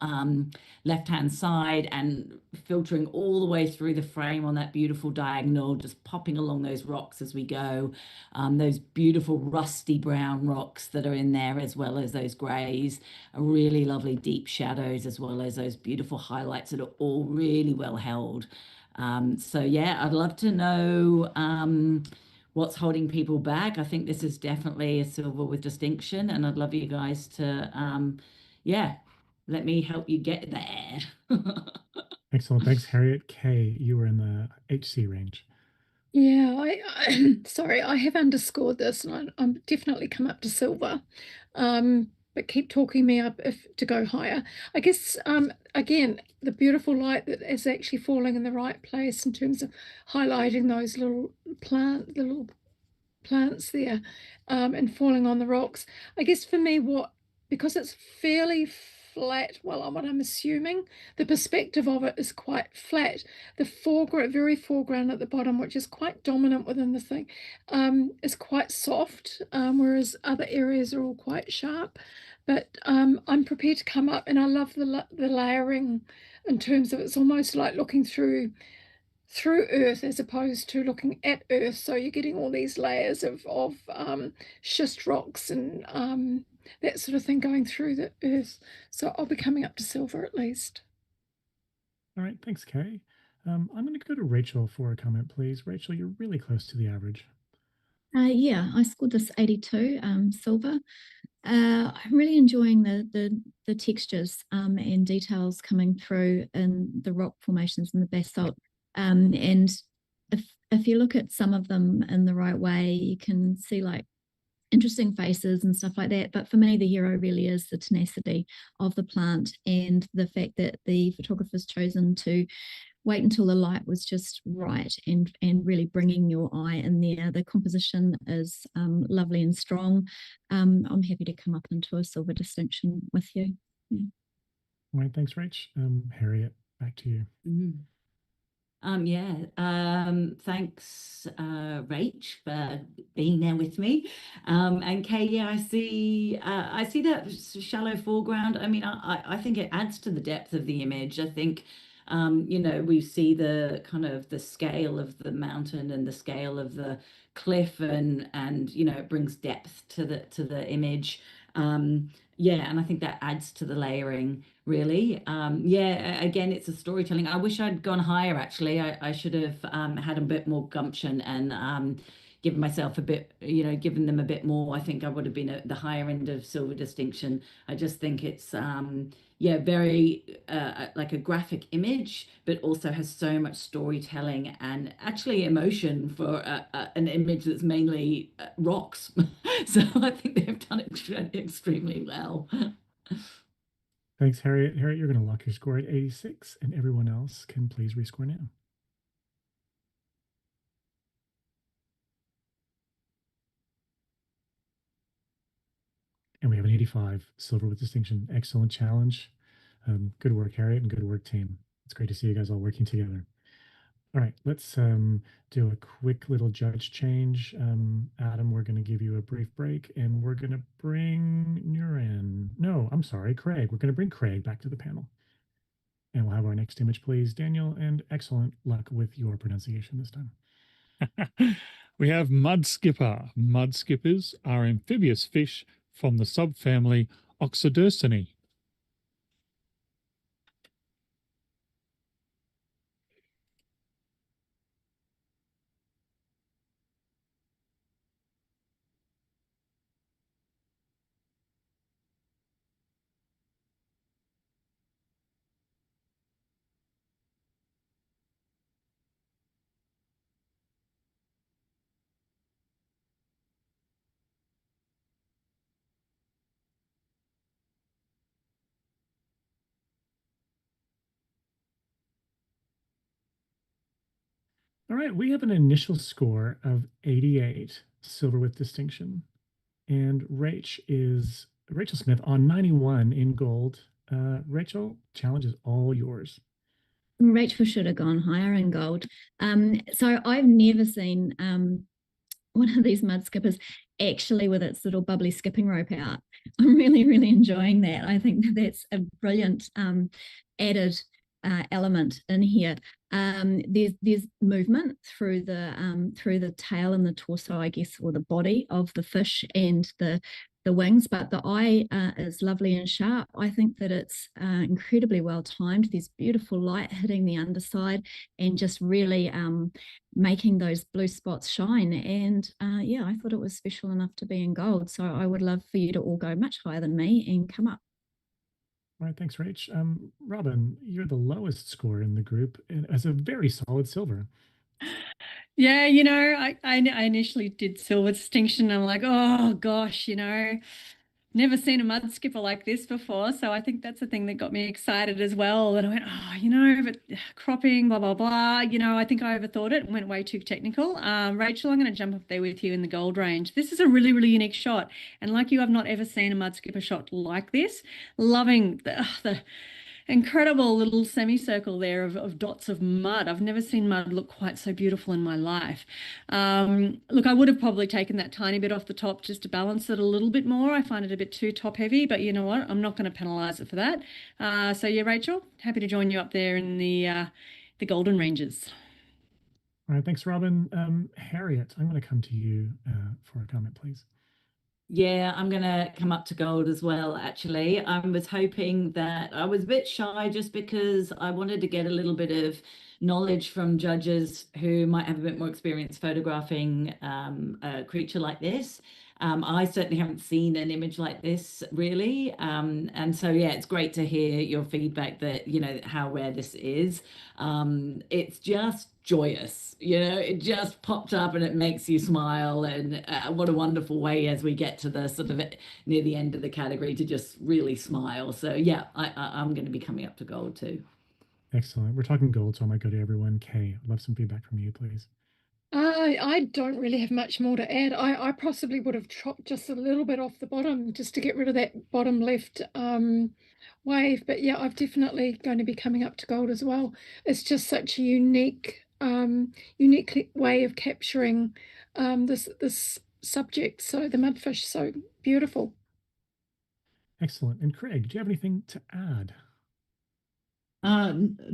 left hand side and filtering all the way through the frame on that beautiful diagonal, just popping along those rocks as we go, those beautiful rusty brown rocks that are in there, as well as those grays, really lovely deep shadows, as well as those beautiful highlights that are all really well held. So yeah, I'd love to know what's holding people back. I think this is definitely a silver with distinction, and I'd love you guys to, yeah, let me help you get there. Excellent. Thanks, Harriet. Kay, you were in the HC range. Yeah, sorry, I have underscored this, and I'm definitely come up to silver. But keep talking me up if to go higher. I guess again, the beautiful light that is actually falling in the right place in terms of highlighting those little plants there, and falling on the rocks. I guess for me, because it's fairly flat, well, what I'm assuming, the perspective of it is quite flat. The foreground, very foreground at the bottom, which is quite dominant within the thing, is quite soft, whereas other areas are all quite sharp. But I'm prepared to come up, and I love the layering in terms of it's almost like looking through Earth as opposed to looking at Earth. So you're getting all these layers of schist rocks and that sort of thing going through the Earth. So I'll be coming up to silver at least. All right, thanks, Kay. I'm going to go to Rachel for a comment, please. Rachel, you're really close to the average. Yeah, I scored this 82, silver. I'm really enjoying the textures and details coming through in the rock formations and the basalt. And if you look at some of them in the right way, you can see like interesting faces and stuff like that. But for me, the hero really is the tenacity of the plant and the fact that the photographer's chosen to wait until the light was just right and really bringing your eye in there. The composition is lovely and strong. I'm happy to come up into a silver distinction with you. Yeah. All right, thanks, Rach. Harriet, back to you. Thanks, Rach, for being there with me. And Kay, yeah, I see that shallow foreground. I mean, I think it adds to the depth of the image. I think, we see the kind of the scale of the mountain and the scale of the cliff, and it brings depth to the image. And I think that adds to the layering, really. Again, it's a storytelling. I wish I'd gone higher, actually. I should have had a bit more gumption and given myself a bit, given them a bit more. I think I would have been at the higher end of silver distinction. I just think it's, very like a graphic image, but also has so much storytelling and actually emotion for an image that's mainly rocks. So I think they've done it extremely well. Thanks, Harriet. Harriet, you're going to lock your score at 86, and everyone else can please rescore now. And we have an 85, silver with distinction. Excellent challenge. Good work, Harriet, and good work, team. It's great to see you guys all working together. All right, let's do a quick little judge change. Adam, we're going to give you a brief break, and we're going to bring Nuran. No, I'm sorry, Craig. We're going to bring Craig back to the panel. And we'll have our next image, please, Daniel, and excellent luck with your pronunciation this time. We have mud skipper. Mud skippers are amphibious fish from the subfamily Oxydercinae. All right, we have an initial score of 88, silver with distinction. And Rachel Smith on 91 in gold. Rachel, challenge is all yours. Rachel should have gone higher in gold. So I've never seen one of these mud skippers actually with its little bubbly skipping rope out. I'm really, really enjoying that. I think that's a brilliant added element in here. There's movement through the tail and the torso, I guess, or the body of the fish, and the the wings, but the eye is lovely and sharp. I think that it's incredibly well timed. There's beautiful light hitting the underside and just really making those blue spots shine. And yeah, I thought it was special enough to be in gold. So I would love for you to all go much higher than me and come up. All right, thanks, Rach. Robin, you're the lowest score in the group and as a very solid silver. Yeah, you know, I initially did silver distinction. I'm like, oh gosh, you know, never seen a mud skipper like this before. So I think that's the thing that got me excited as well. And I went, oh, you know, but cropping, blah, blah, blah. You know, I think I overthought it and went way too technical. Rachel, I'm going to jump up there with you in the gold range. This is a really, really unique shot. And like you, I've not ever seen a mud skipper shot like this. Loving the incredible little semicircle there of dots of mud. I've never seen mud look quite so beautiful in my life. Look, I would have probably taken that tiny bit off the top just to balance it a little bit more. I find it a bit too top heavy, but you know what? I'm not going to penalize it for that. So yeah, Rachel, happy to join you up there in the golden ranges. All right, thanks, Robin. Harriet, I'm going to come to you for a comment, please. Yeah, I'm going to come up to gold as well, actually. I was hoping that I was a bit shy just because I wanted to get a little bit of knowledge from judges who might have a bit more experience photographing a creature like this. I certainly haven't seen an image like this really. And so, yeah, it's great to hear your feedback that, you know, how rare this is. It's just joyous, you know, it just popped up and it makes you smile. And what a wonderful way as we get to the sort of near the end of the category to just really smile. So, yeah, I'm going to be coming up to gold too. Excellent. We're talking gold, so I might go to everyone. Kay, I'd love some feedback from you, please. I don't really have much more to add. I possibly would have chopped just a little bit off the bottom just to get rid of that bottom left wave. But yeah, I'm definitely going to be coming up to gold as well. It's just such a unique way of capturing this subject. So the mudfish, so beautiful. Excellent. And Craig, do you have anything to add?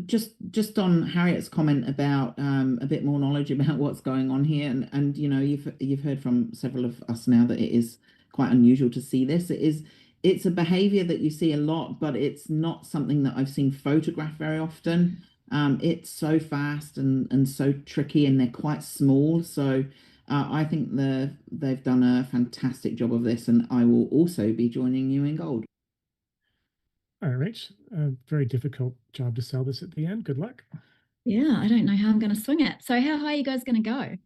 Just on Harriet's comment about a bit more knowledge about what's going on here, and you know, you've heard from several of us now that it is quite unusual to see this. It's a behavior that you see a lot, but it's not something that I've seen photographed very often. It's so fast and so tricky, and they're quite small. So I think they've done a fantastic job of this, and I will also be joining you in gold. All right, Rach, a very difficult job to sell this at the end. Good luck. Yeah, I don't know how I'm going to swing it. So how high are you guys going to go?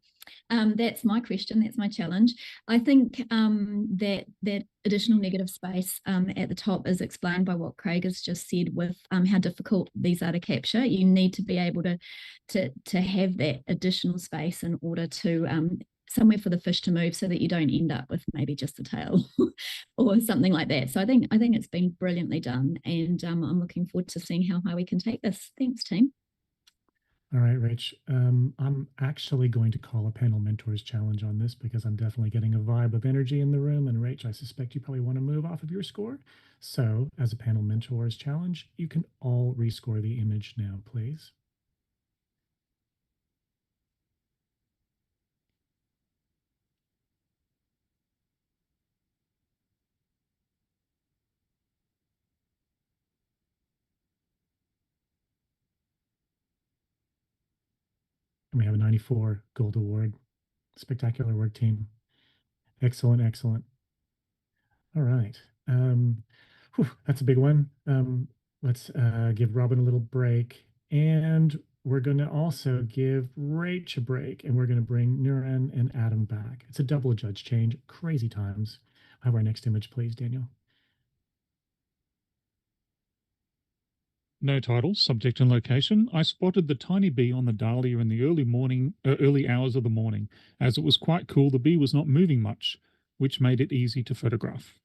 That's my question. That's my challenge. I think that additional negative space at the top is explained by what Craig has just said with how difficult these are to capture. You need to be able to have that additional space in order to somewhere for the fish to move so that you don't end up with maybe just a tail or something like that. So I think it's been brilliantly done, and I'm looking forward to seeing how high we can take this. Thanks, team. All right, Rach. I'm actually going to call a panel mentors challenge on this because I'm definitely getting a vibe of energy in the room. And Rach, I suspect you probably want to move off of your score. So as a panel mentors challenge, you can all rescore the image now, please. And we have a 94 gold award. Spectacular work, team. Excellent, excellent. All right. That's a big one. Let's give Robin a little break. And we're going to also give Rach a break. And we're going to bring Nuran and Adam back. It's a double judge change. Crazy times. Have our next image, please, Daniel. No titles, subject and location. I spotted the tiny bee on the dahlia in the early hours of the morning. As it was quite cool, the bee was not moving much, which made it easy to photograph.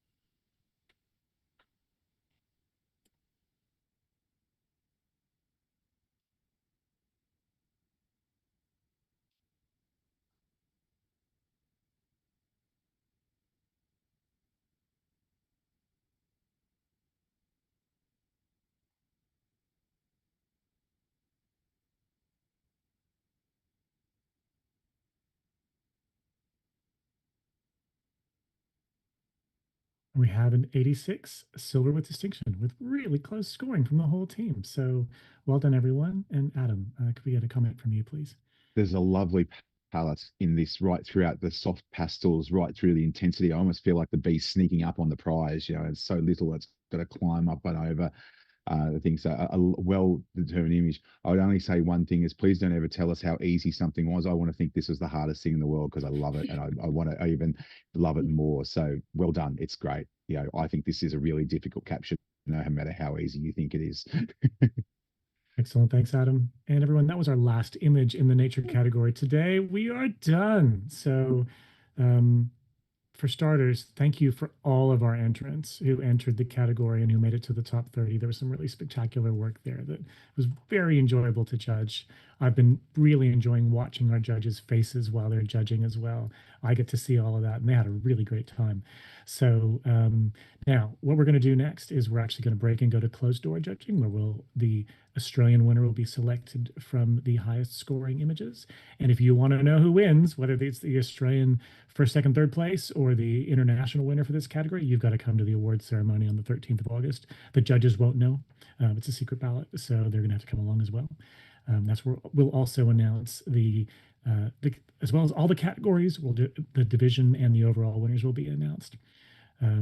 We have an 86 silver with distinction with really close scoring from the whole team. So well done, everyone. And Adam, could we get a comment from you, please? There's a lovely palette in this right throughout the soft pastels, right through the intensity. I almost feel like the bee's sneaking up on the prize. You know, it's so little it's got to climb up and over. The things a well-determined image. I would only say one thing is please don't ever tell us how easy something was. I want to think this was the hardest thing in the world because I love it and I want to even love it more. So well done. It's great. You know, I think this is a really difficult capture, no matter how easy you think it is. Excellent. Thanks, Adam. And everyone, that was our last image in the nature category. Today, we are done. So for starters, thank you for all of our entrants who entered the category and who made it to the top 30. There was some really spectacular work there that was very enjoyable to judge. I've been really enjoying watching our judges' faces while they're judging as well. I get to see all of that, and they had a really great time. So now, what we're going to do next is we're actually going to break and go to closed door judging, where the Australian winner will be selected from the highest scoring images. And if you want to know who wins, whether it's the Australian first, second, third place or the international winner for this category, you've got to come to the awards ceremony on the 13th of August. The judges won't know. It's a secret ballot, so they're going to have to come along as well. That's where we'll also announce the as well as all the categories. We'll do the division and the overall winners will be announced.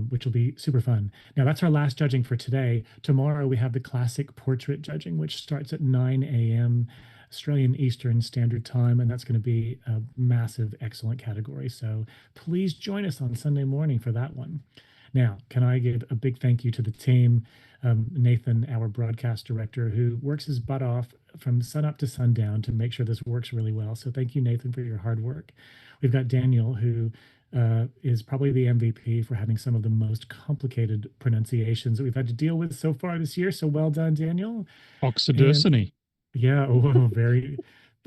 Which will be super fun. Now, that's our last judging for today. Tomorrow, we have the classic portrait judging, which starts at 9 a.m. Australian Eastern Standard Time, and that's going to be a massive, excellent category. So please join us on Sunday morning for that one. Now, can I give a big thank you to the team, Nathan, our broadcast director, who works his butt off from sunup to sundown to make sure this works really well. So thank you, Nathan, for your hard work. We've got Daniel, who is probably the MVP for having some of the most complicated pronunciations that we've had to deal with so far this year. So well done, Daniel. Oxyderciny. Yeah, oh, very.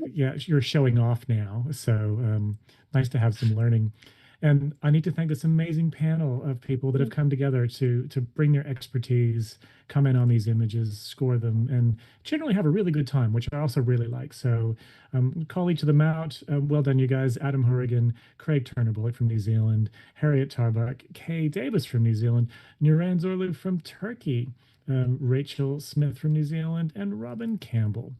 Yeah, you're showing off now. So nice to have some learning. And I need to thank this amazing panel of people that have come together to bring their expertise, come in on these images, score them, and generally have a really good time, which I also really like. So call each of them out. Well done, you guys. Adam Horrigan, Craig Turner-Bullock from New Zealand, Harriet Tarbuck, Kay Davis from New Zealand, Nuran Zorlu from Turkey, Rachel Smith from New Zealand, and Robin Campbell.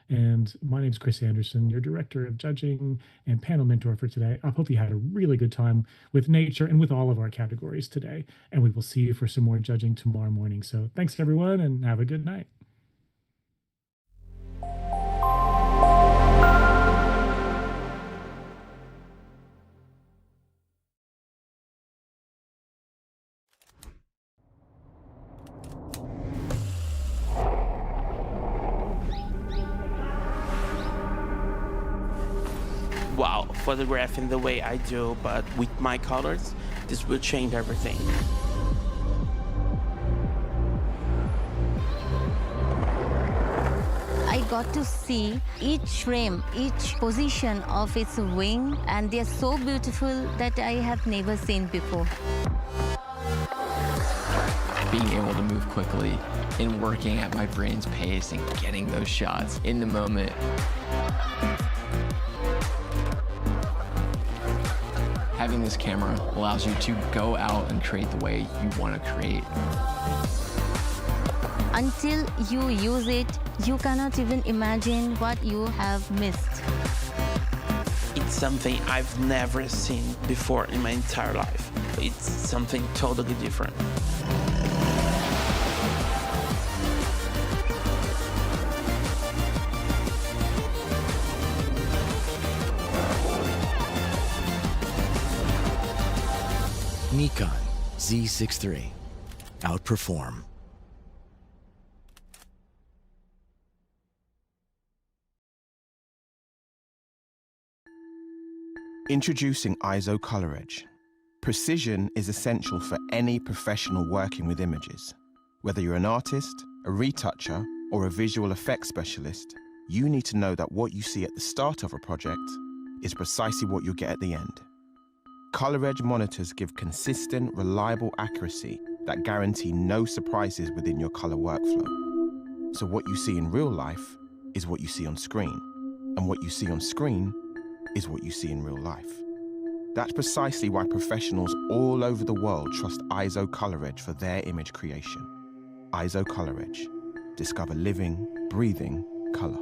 And my name is Chris Anderson, your director of judging and panel mentor for today. I hope you had a really good time with nature and with all of our categories today. And we will see you for some more judging tomorrow morning. So thanks, everyone, and have a good night. Wow, photographing the way I do, but with my colors, this will change everything. I got to see each frame, each position of its wing, and they're so beautiful that I have never seen before. Being able to move quickly and working at my brain's pace and getting those shots in the moment. Having this camera allows you to go out and create the way you want to create. Until you use it, you cannot even imagine what you have missed. It's something I've never seen before in my entire life. It's something totally different. Nikon Z6 III. Outperform. Introducing ISO Color Edge. Precision is essential for any professional working with images. Whether you're an artist, a retoucher, or a visual effects specialist, you need to know that what you see at the start of a project is precisely what you'll get at the end. Color Edge monitors give consistent, reliable accuracy that guarantee no surprises within your color workflow. So what you see in real life is what you see on screen, and what you see on screen is what you see in real life. That's precisely why professionals all over the world trust ISO ColorEdge for their image creation. ISO ColorEdge. Discover living, breathing color.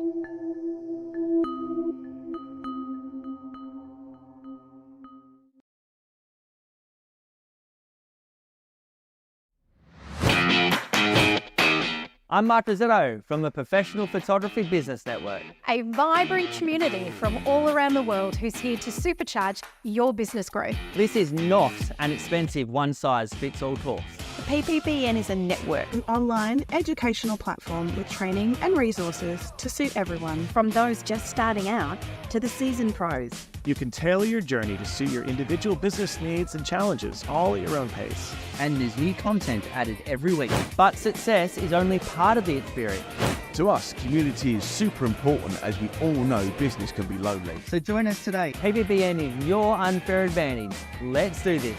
I'm Mark Rosetto from the Professional Photography Business Network. A vibrant community from all around the world who's here to supercharge your business growth. This is not an expensive one-size-fits-all course. PPBN is a network, an online educational platform with training and resources to suit everyone. From those just starting out to the seasoned pros. You can tailor your journey to suit your individual business needs and challenges, all at your own pace. And there's new content added every week. But success is only part of the experience. To us, community is super important as we all know business can be lonely. So join us today. PPBN is your unfair advantage. Let's do this.